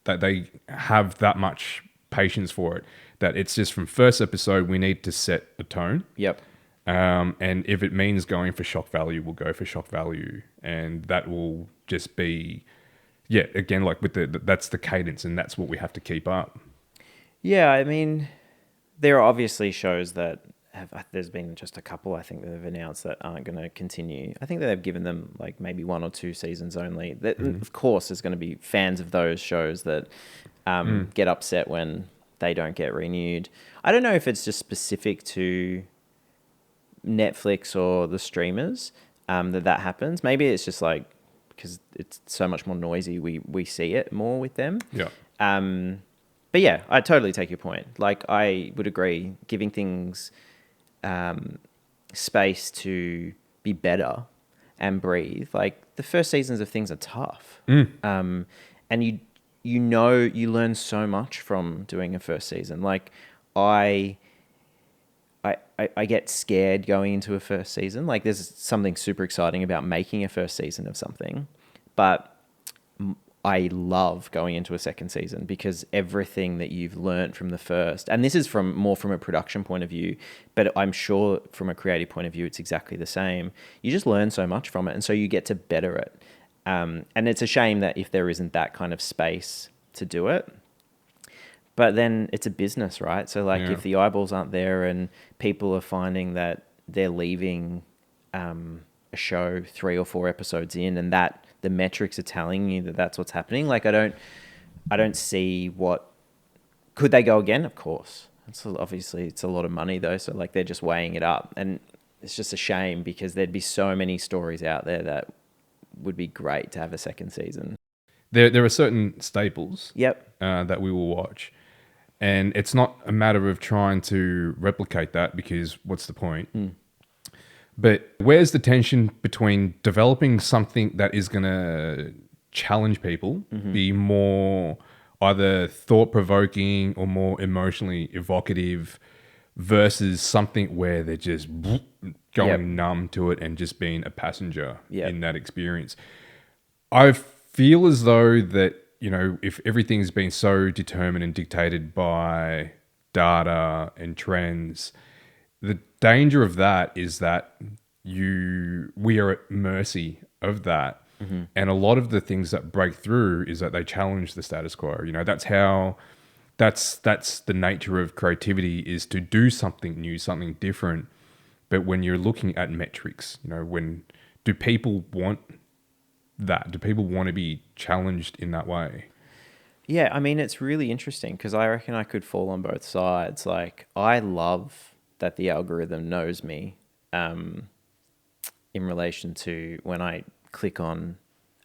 they have that much patience for it. That it's just from first episode we need to set a tone. Yep. And if it means going for shock value, we'll go for shock value, and that will just be, again, like with that's the cadence, and that's what we have to keep up. Yeah, I mean, there are obviously shows that there's been just a couple, I think, that have announced that aren't going to continue. I think that they've given them like maybe 1 or 2 seasons only. Of course, there's going to be fans of those shows that get upset when they don't get renewed. I don't know if it's just specific to Netflix or the streamers that happens. Maybe it's just like because it's so much more noisy, we see it more with them. Yeah. But yeah, I totally take your point. Like I would agree, giving things space to be better and breathe. Like the first seasons of things are tough, and you learn so much from doing a first season. Like I get scared going into a first season. Like there's something super exciting about making a first season of something, but I love going into a second season because everything that you've learned from the first, and this is more from a production point of view, but I'm sure from a creative point of view, it's exactly the same. You just learn so much from it. And so you get to better it. And it's a shame that if there isn't that kind of space to do it, but then it's a business, right? So like if the eyeballs aren't there and people are finding that they're leaving a show 3 or 4 episodes in and that the metrics are telling you that that's what's happening. Like, I don't see what... Could they go again? Of course. Obviously, it's a lot of money, though, so, like, they're just weighing it up. And it's just a shame because there'd be so many stories out there that would be great to have a second season. There are certain staples Yep. that we will watch. And it's not a matter of trying to replicate that because what's the point? But where's the tension between developing something that is going to challenge people, be more either thought-provoking or more emotionally evocative versus something where they're just going numb to it and just being a passenger in that experience? I feel as though that, you know, if everything's been so determined and dictated by data and trends, the danger of that is that we are at mercy of that. And a lot of the things that break through is that they challenge the status quo. You know, that's the nature of creativity, is to do something new, something different. But when you're looking at metrics, you know, do people want that? Do people want to be challenged in that way? Yeah, I mean, it's really interesting because I reckon I could fall on both sides. Like, I love that the algorithm knows me in relation to when I click on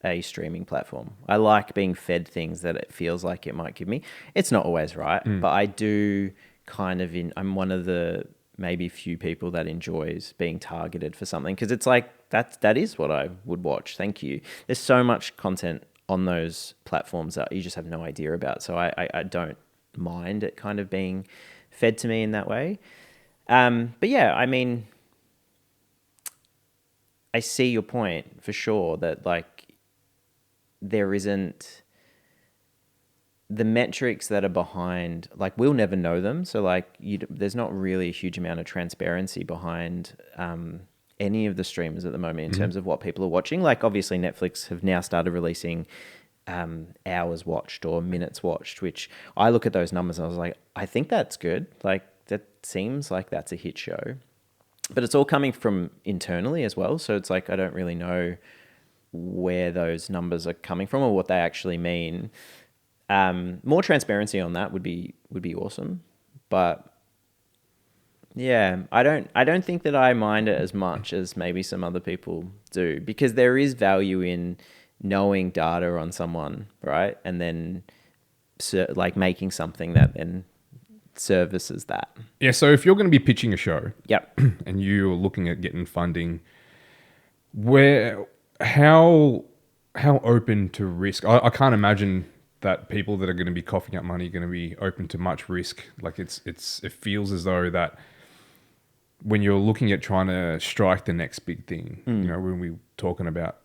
a streaming platform. I like being fed things that it feels like it might give me. It's not always right, but I do I'm one of the maybe few people that enjoys being targeted for something because it's like, that is what I would watch. Thank you. There's so much content on those platforms that you just have no idea about. So I don't mind it kind of being fed to me in that way. But yeah, I mean, I see your point for sure that like there isn't the metrics that are behind, like we'll never know them. So like there's not really a huge amount of transparency behind any of the streamers at the moment in terms of what people are watching. Like obviously Netflix have now started releasing hours watched or minutes watched, which I look at those numbers and I was like, I think that's good. Like that seems like that's a hit show. But it's all coming from internally as well. So it's like, I don't really know where those numbers are coming from or what they actually mean. More transparency on that would be awesome. But yeah, I don't think that I mind it as much as maybe some other people do, because there is value in knowing data on someone, right? And then like making something that then services that. Yeah, so if you're going to be pitching a show, yep, and you're looking at getting funding, how open to risk? I can't imagine that people that are going to be coughing up money are going to be open to much risk. Like it feels as though that when you're looking at trying to strike the next big thing, you know, when we're talking about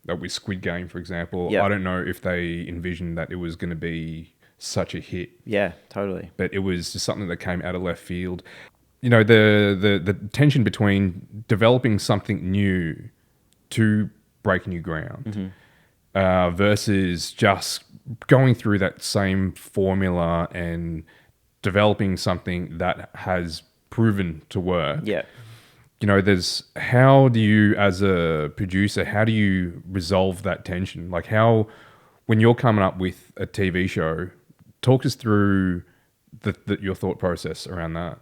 with Squid Game, for example, I don't know if they envisioned that it was going to be such a hit. Yeah, totally. But it was just something that came out of left field. You know, the tension between developing something new to break new ground versus just going through that same formula and developing something that has proven to work. Yeah. You know, how do you, as a producer, how do you resolve that tension? Like when you're coming up with a TV show, talk us through your thought process around that.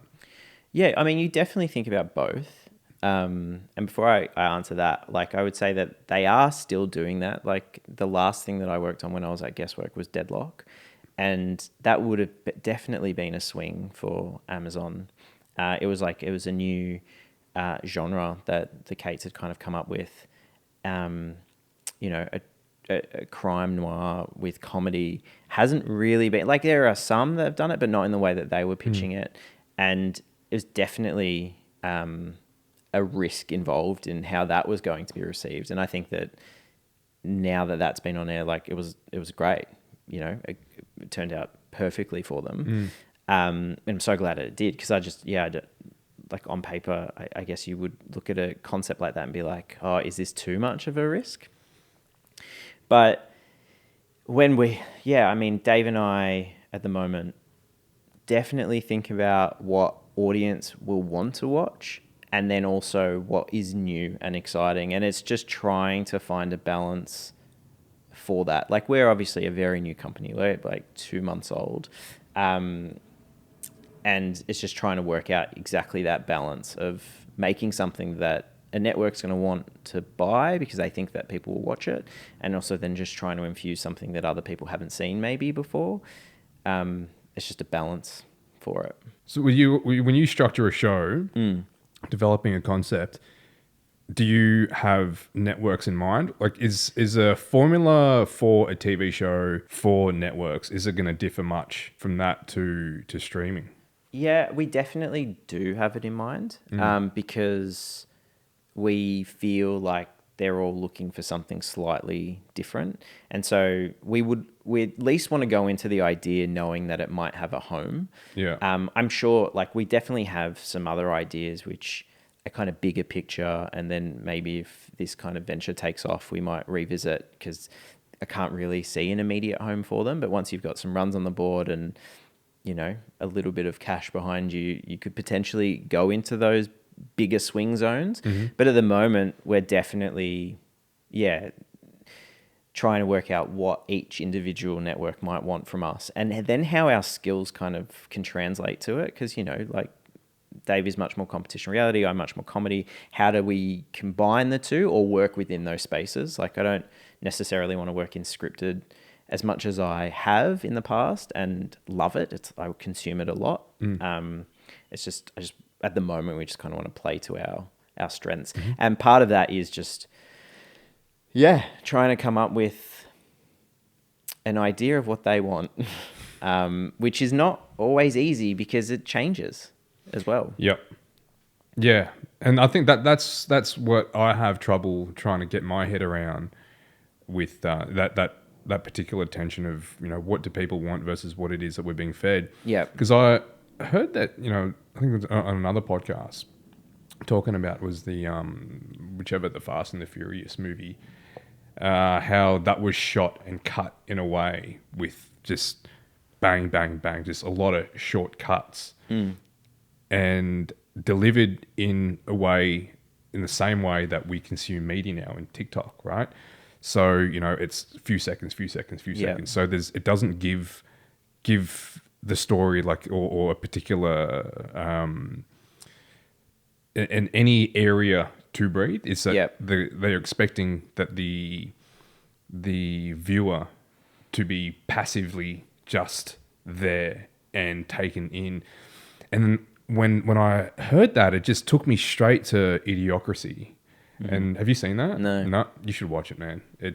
Yeah, I mean, you definitely think about both. And before I answer that, like I would say that they are still doing that. Like the last thing that I worked on when I was at Guesswork was Deadloch. And that would have definitely been a swing for Amazon. It was a new genre that the Cates had kind of come up with. You know, a crime noir with comedy hasn't really been, like there are some that have done it, but not in the way that they were pitching it. And it was definitely a risk involved in how that was going to be received. And I think that now that that's been on air, like it was great. You know, it turned out perfectly for them. And I'm so glad it did, because like on paper, I guess you would look at a concept like that and be like, oh, is this too much of a risk? But Dave and I at the moment definitely think about what audience will want to watch, and then also what is new and exciting. And it's just trying to find a balance for that. Like, we're obviously a very new company. We're like 2 months old. And it's just trying to work out exactly that balance of making something that a network's going to want to buy because they think that people will watch it, and also then just trying to infuse something that other people haven't seen maybe before. It's just a balance for it. So when you structure a show, developing a concept, do you have networks in mind? Like, is a formula for a TV show for networks, is it going to differ much from that to streaming? Yeah, we definitely do have it in mind, because we feel like they're all looking for something slightly different. And so we at least want to go into the idea knowing that it might have a home. Yeah. I'm sure, like, we definitely have some other ideas which are kind of bigger picture, and then maybe if this kind of venture takes off, we might revisit, because I can't really see an immediate home for them. But once you've got some runs on the board and, you know, a little bit of cash behind you, you could potentially go into those bigger swing zones. But at the moment, we're definitely, trying to work out what each individual network might want from us, and then how our skills kind of can translate to it. Because, you know, like, Dave is much more competition reality, I'm much more comedy. How do we combine the two or work within those spaces? Like, I don't necessarily want to work in scripted as much as I have in the past and love it. I consume it a lot. It's just, at the moment, we just kind of want to play to our strengths. And part of that is just, trying to come up with an idea of what they want, which is not always easy because it changes as well. Yep. Yeah. And I think that's what I have trouble trying to get my head around with that particular tension of, you know, what do people want versus what it is that we're being fed. Yeah. Because I heard that, you know, I think it was on another podcast talking about was the the Fast and the Furious movie, how that was shot and cut in a way with just bang, bang, bang, just a lot of short cuts. And delivered in the same way that we consume media now in TikTok, right? So, you know, it's a few seconds. So it doesn't give the story like or a particular in any area to breathe. It's that they're expecting that the viewer to be passively just there and taken in, and then when I heard that, it just took me straight to Idiocracy. And have you seen that? No, you should watch it, man. Do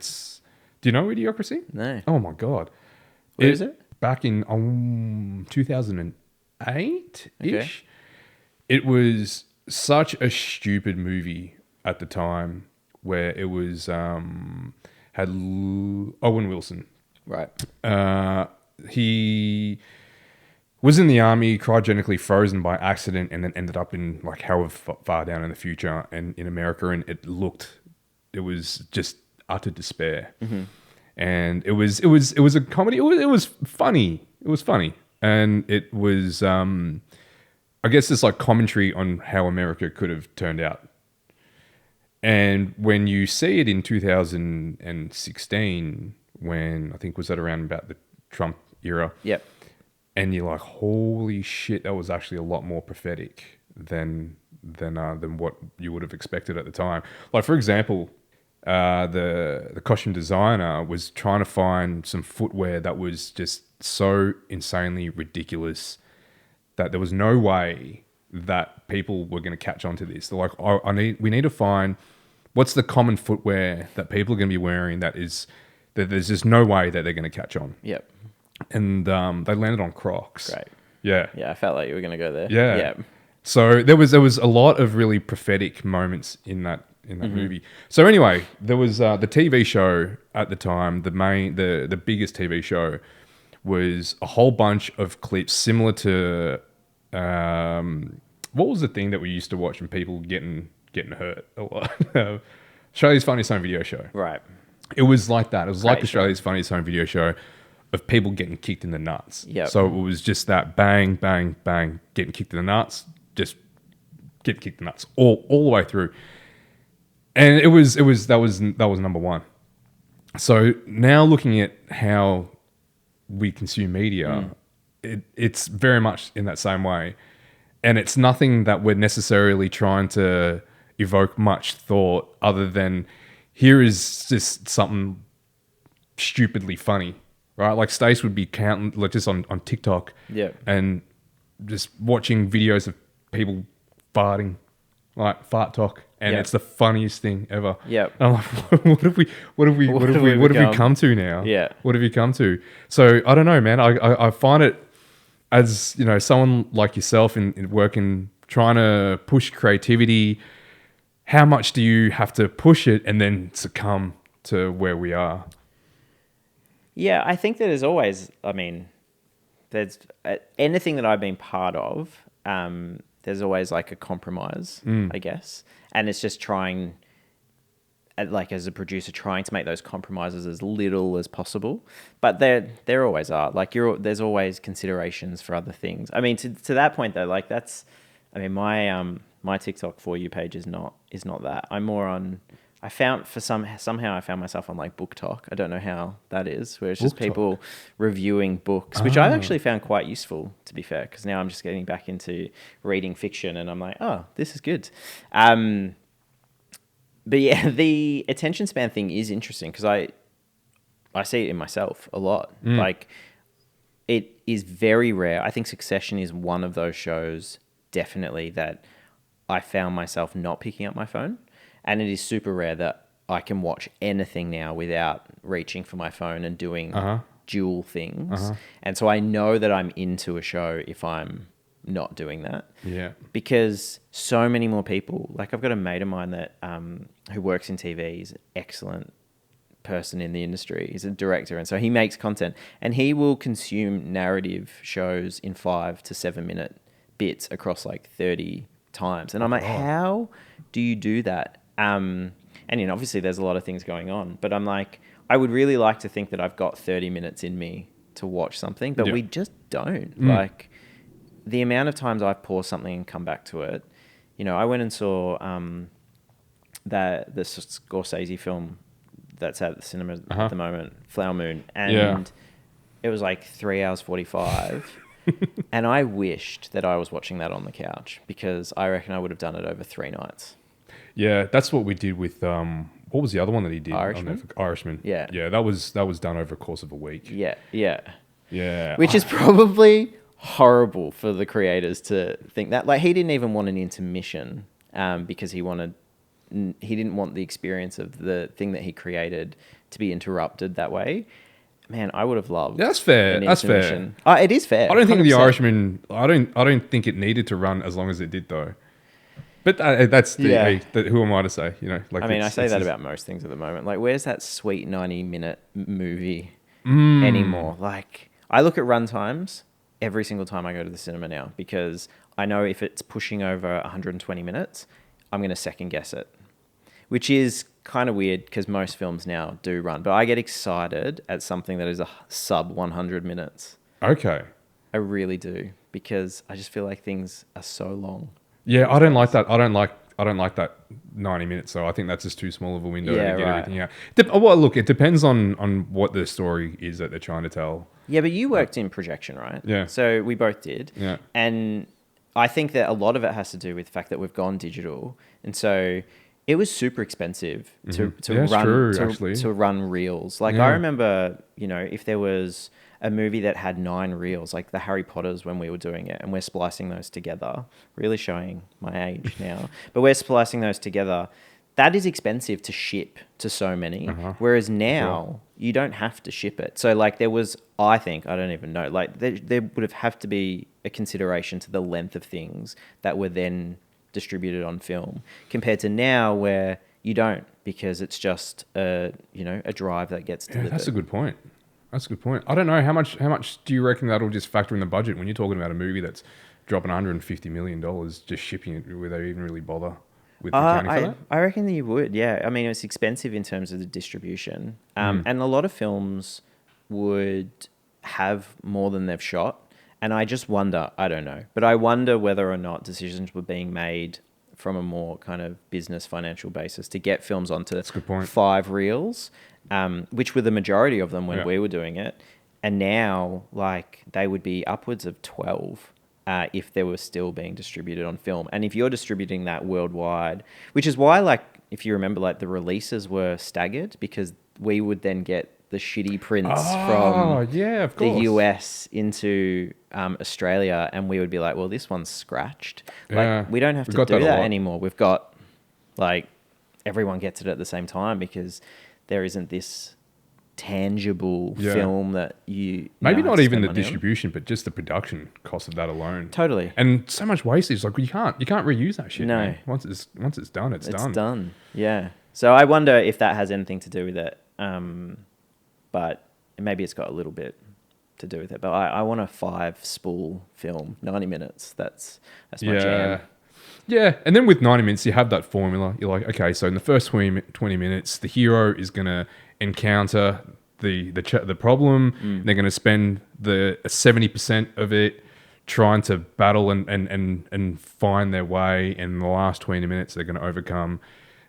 you know Idiocracy? No. Oh my god, Where is it? Back in 2008 ish. Okay. It was such a stupid movie at the time, where it was had Owen Wilson. Right. He was in the army, cryogenically frozen by accident, and then ended up in like however far down in the future and in America, and it was just utter despair. And it was a comedy. It was funny. It was funny, and it was I guess it's like commentary on how America could have turned out. And when you see it in 2016, when I think was that around about the Trump era. Yep. And you're like, holy shit, that was actually a lot more prophetic than what you would have expected at the time. Like, for example, the costume designer was trying to find some footwear that was just so insanely ridiculous that there was no way that people were going to catch on to this. They're like, we need to find what's the common footwear that people are going to be wearing that there's just no way that they're going to catch on. Yep. And they landed on Crocs. Great. Yeah. Yeah, I felt like you were going to go there. Yeah. Yeah. So there was a lot of really prophetic moments in that movie. So anyway, there was the TV show at the time. The biggest TV show was a whole bunch of clips similar to what was the thing that we used to watch and people getting hurt a lot? Australia's Funniest Home Video Show. Right. It was like that. It was like Great Australia's Funniest Home Video Show of people getting kicked in the nuts. Yep. So it was just that bang, bang, bang, getting kicked in the nuts, just getting kicked in the nuts all the way through. And that was number one. So now looking at how we consume media, it's very much in that same way. And it's nothing that we're necessarily trying to evoke much thought other than here is just something stupidly funny, right? Like Stace would be counting, like just on TikTok Yeah. and just watching videos of people farting, like fart talk. And Yeah. it's the funniest thing ever. Yeah. And I'm like, what have we come to now? Yeah. What have you come to? So I don't know, man. I find it as, you know, someone like yourself in working, trying to push creativity. How much do you have to push it and then succumb to where we are? Yeah, I think that there's always, I mean, there's anything that I've been part of, there's always like a compromise, I guess. And it's just trying, like as a producer, trying to make those compromises as little as possible. But there always are. Like there's always considerations for other things. I mean, to that point though, like that's, I mean, my TikTok For You page is not that. I'm more on, somehow I found myself on like Book Talk. I don't know how that is, where it's just people reviewing books, which I've actually found quite useful, to be fair, because now I'm just getting back into reading fiction and I'm like, oh, this is good. But yeah, the attention span thing is interesting because I see it in myself a lot. Like it is very rare. I think Succession is one of those shows definitely that I found myself not picking up my phone. And it is super rare that I can watch anything now without reaching for my phone and doing dual things. And so I know that I'm into a show if I'm not doing that. Yeah. Because so many more people, like I've got a mate of mine that who works in TV, he's an excellent person in the industry. He's a director, and so he makes content and he will consume narrative shows in 5 to 7 minute bits across like 30 times. And I'm like, how do you do that? And you know, obviously there's a lot of things going on, but I'm like, I would really like to think that I've got 30 minutes in me to watch something, but we just don't. Like the amount of times I've paused something and come back to it. You know, I went and saw the Scorsese film that's at the cinema at the moment, Flower Moon, and it was like 3 hours 45. And I wished that I was watching that on the couch because I reckon I would have done it over 3 nights. Yeah, that's what we did with what was the other one that he did? Irishman. Yeah. Yeah, that was done over a course of a week. Yeah. Which is probably horrible for the creators to think that. Like he didn't even want an intermission because he didn't want the experience of the thing that he created to be interrupted that way. Man, I would have loved. That's fair. That's fair. It is fair. I don't think 100%. The Irishman. I don't think it needed to run as long as it did, though. But that's who am I to say? You know, like I mean, I say that about most things at the moment. Like, where's that sweet 90-minute movie anymore? Like, I look at run times every single time I go to the cinema now because I know if it's pushing over 120 minutes, I'm going to second guess it, which is kind of weird because most films now do run. But I get excited at something that is a sub 100 minutes. Okay. I really do because I just feel like things are so long. Yeah, I don't like that. I don't like that 90 minutes. So I think that's just too small of a window to get everything out. Well, look, it depends on what the story is that they're trying to tell. Yeah, but you worked in projection, right? Yeah. So we both did. Yeah. And I think that a lot of it has to do with the fact that we've gone digital, and so it was super expensive to run reels. Like I remember, you know, if there was a movie that had 9 reels, like the Harry Potters when we were doing it, and we're splicing those together, really showing my age now, but we're splicing those together. That is expensive to ship to so many. Whereas now you don't have to ship it. So like there was, I think, I don't even know, like there would have to be a consideration to the length of things that were then distributed on film compared to now where you don't, because it's just a drive that gets delivered. That's a good point. I don't know how much do you reckon that'll just factor in the budget when you're talking about a movie that's dropping $150 million just shipping it where they even really bother with accounting for that? I reckon that you would, yeah. I mean, it's expensive in terms of the distribution. And a lot of films would have more than they've shot. And I just wonder, I don't know, but I wonder whether or not decisions were being made from a more kind of business financial basis to get films onto That's a good point. 5 reels, which were the majority of them when Yeah. we were doing it. And now, like, they would be upwards of 12 if they were still being distributed on film. And if you're distributing that worldwide, which is why, like, if you remember, like, the releases were staggered because we would then get the shitty prints from yeah, of the course. US into Australia, and we would be like, well, this one's scratched. Yeah. Like, we don't have We've to got do that a that lot. anymore. We've got, like, everyone gets it at the same time because there isn't this tangible Yeah. film that you Maybe now have not to even spend the money on. distribution, but just the production cost of that alone. Totally. And so much wastage. Like you can't reuse that shit. No. Man. Once it's done, it's done. It's done. Yeah. So I wonder if that has anything to do with it. But maybe it's got a little bit to do with it. But I want a 5 spool film, 90 minutes. That's my jam. Yeah, and then with 90 minutes, you have that formula. You're like, okay, so in the first 20 minutes, the hero is going to encounter the problem. They're going to spend the 70% of it trying to battle and find their way. And in the last 20 minutes, they're going to overcome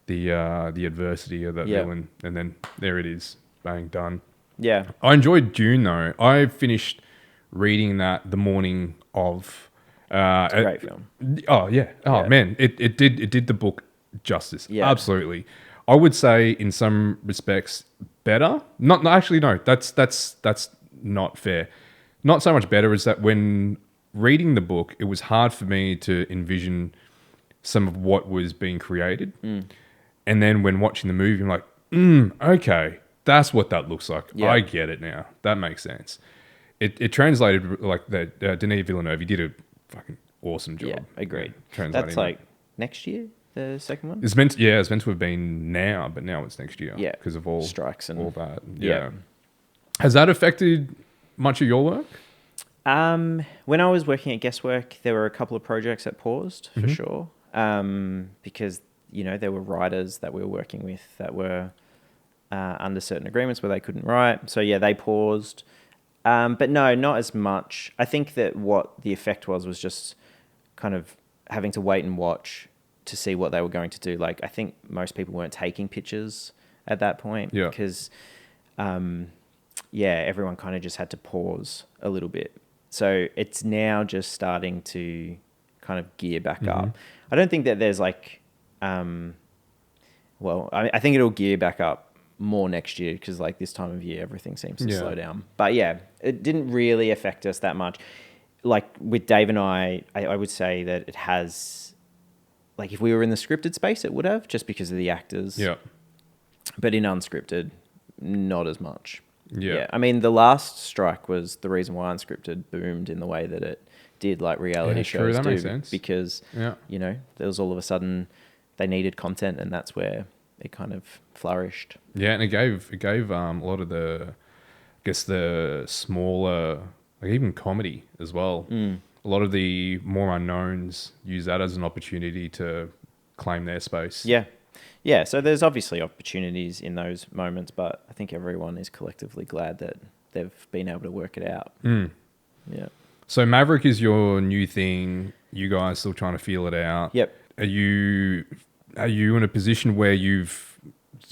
the adversity of that villain. And then there it is, bang, done. Yeah. I enjoyed Dune, though. I finished reading that the morning of... It's a great film. Oh yeah. Oh Yeah. man, it did the book justice. Yeah. Absolutely. I would say in some respects better. Not actually no. That's not fair. Not so much better as that when reading the book, it was hard for me to envision some of what was being created. And then when watching the movie, I'm like, okay, that's what that looks like. Yeah. I get it now. That makes sense. It translated like that. Denis Villeneuve, he did a fucking awesome job. Yeah, agreed. Translating That's that. like next year, the second one? It's meant to have been now, but now it's next year. Yeah. Because of all Strikes and all that. yeah. Has that affected much of your work? When I was working at Guesswork, there were a couple of projects that paused for Mm-hmm. sure. Because, you know, there were writers that we were working with that were under certain agreements where they couldn't write. So yeah, they paused. But no, not as much. I think that what the effect was just kind of having to wait and watch to see what they were going to do. Like, I think most people weren't taking pictures at that point Yeah. because, everyone kind of just had to pause a little bit. So it's now just starting to kind of gear back up. I don't think that there's like, I think it'll gear back up more next year because like this time of year everything seems to slow down. But yeah, it didn't really affect us that much. Like with Dave and I would say that it has, like if we were in the scripted space it would have, just because of the actors. Yeah. But in unscripted, not as much. Yeah. I mean, the last strike was the reason why unscripted boomed in the way that it did, like reality Yeah, shows true, that do, makes sense. because you know, there was all of a sudden they needed content, and that's where it kind of flourished. Yeah, and it gave a lot of the, I guess the smaller, like even comedy as well. A lot of the more unknowns use that as an opportunity to claim their space. Yeah, so there's obviously opportunities in those moments, but I think everyone is collectively glad that they've been able to work it out. Yeah. So Maverick is your new thing. You guys still trying to feel it out. Yep. Are you in a position where you've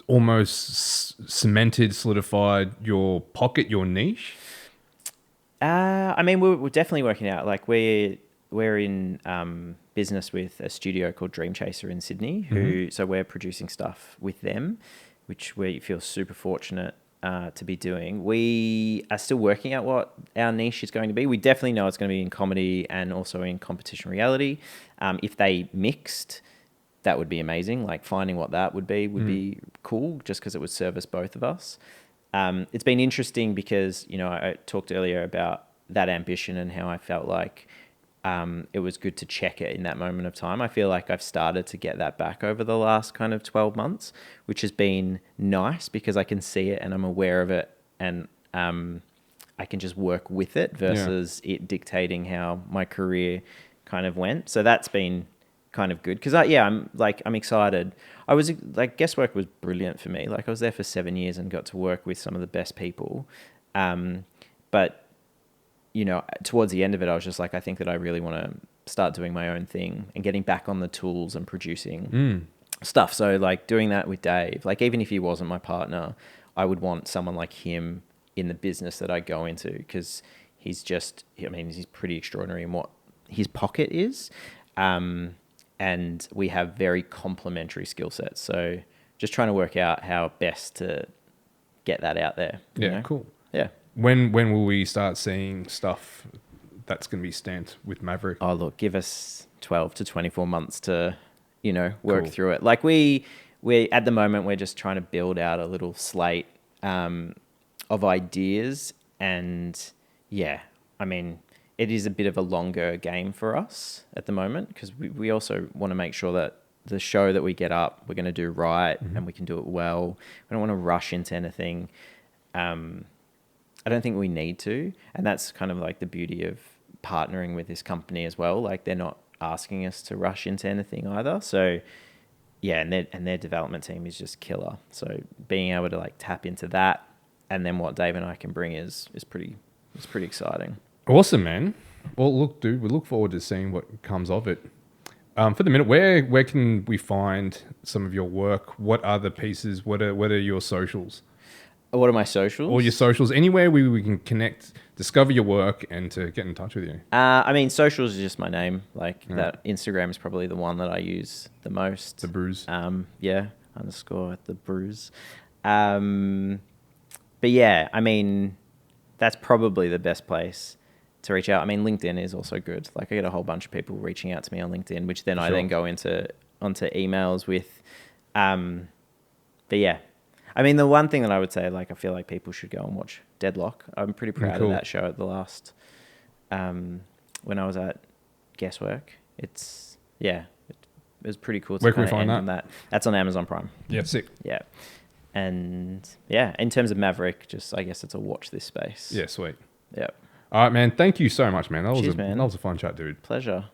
almost cemented, solidified your pocket, your niche? I mean, we're definitely working out. Like we're in business with a studio called Dream Chaser in Sydney, so we're producing stuff with them, which we feel super fortunate to be doing. We are still working out what our niche is going to be. We definitely know it's going to be in comedy and also in competition reality. If they mixed, that would be amazing. Like finding what that would be cool, just because it would service both of us. It's been interesting because, you know, I talked earlier about that ambition and how I felt like it was good to check it in that moment of time. I feel like I've started to get that back over the last kind of 12 months, which has been nice because I can see it and I'm aware of it, and I can just work with it versus it dictating how my career kind of went. So that's been kind of good because I'm excited. I was like, Guesswork was brilliant for me. Like I was there for 7 years and got to work with some of the best people. But you know, towards the end of it, I was just like, I think that I really want to start doing my own thing and getting back on the tools and producing stuff. So like doing that with Dave, like even if he wasn't my partner, I would want someone like him in the business that I go into, because he's pretty extraordinary in what his pocket is. And we have very complementary skill sets. So just trying to work out how best to get that out there. Yeah, know? cool. Yeah. When will we start seeing stuff that's going to be stamped with Maverick? Oh, look, give us 12 to 24 months to, work Cool. through it. Like we at the moment, we're just trying to build out a little slate of ideas. And yeah, I mean, it is a bit of a longer game for us at the moment, because we also want to make sure that the show that we get up, we're going to do right and we can do it well. We don't want to rush into anything. I don't think we need to. And that's kind of like the beauty of partnering with this company as well. Like they're not asking us to rush into anything either. So yeah, and their development team is just killer. So being able to like tap into that, and then what Dave and I can bring is pretty exciting. Awesome, man. Well, look, dude, we look forward to seeing what comes of it. For the minute, where can we find some of your work? What are the pieces? What are your socials? What are my socials? All your socials, anywhere we can connect, discover your work, and to get in touch with you. I mean, socials is just my name. Like that Instagram is probably the one that I use the most. The Bruise. Yeah, _ the Bruise. But yeah, I mean, that's probably the best place to reach out. I mean, LinkedIn is also good. Like I get a whole bunch of people reaching out to me on LinkedIn, which then I then go onto emails with. But yeah, I mean, the one thing that I would say, like, I feel like people should go and watch Deadloch. I'm pretty proud of that show at the last, when I was at Guesswork. It was pretty cool. Where can we find that? That's on Amazon Prime. Yeah, sick. Yeah. And yeah, in terms of Maverick, just, I guess it's a watch this space. Yeah, sweet. Yeah. All right, man. Thank you so much, man. That Cheers, man. That was a fun chat, dude. Pleasure.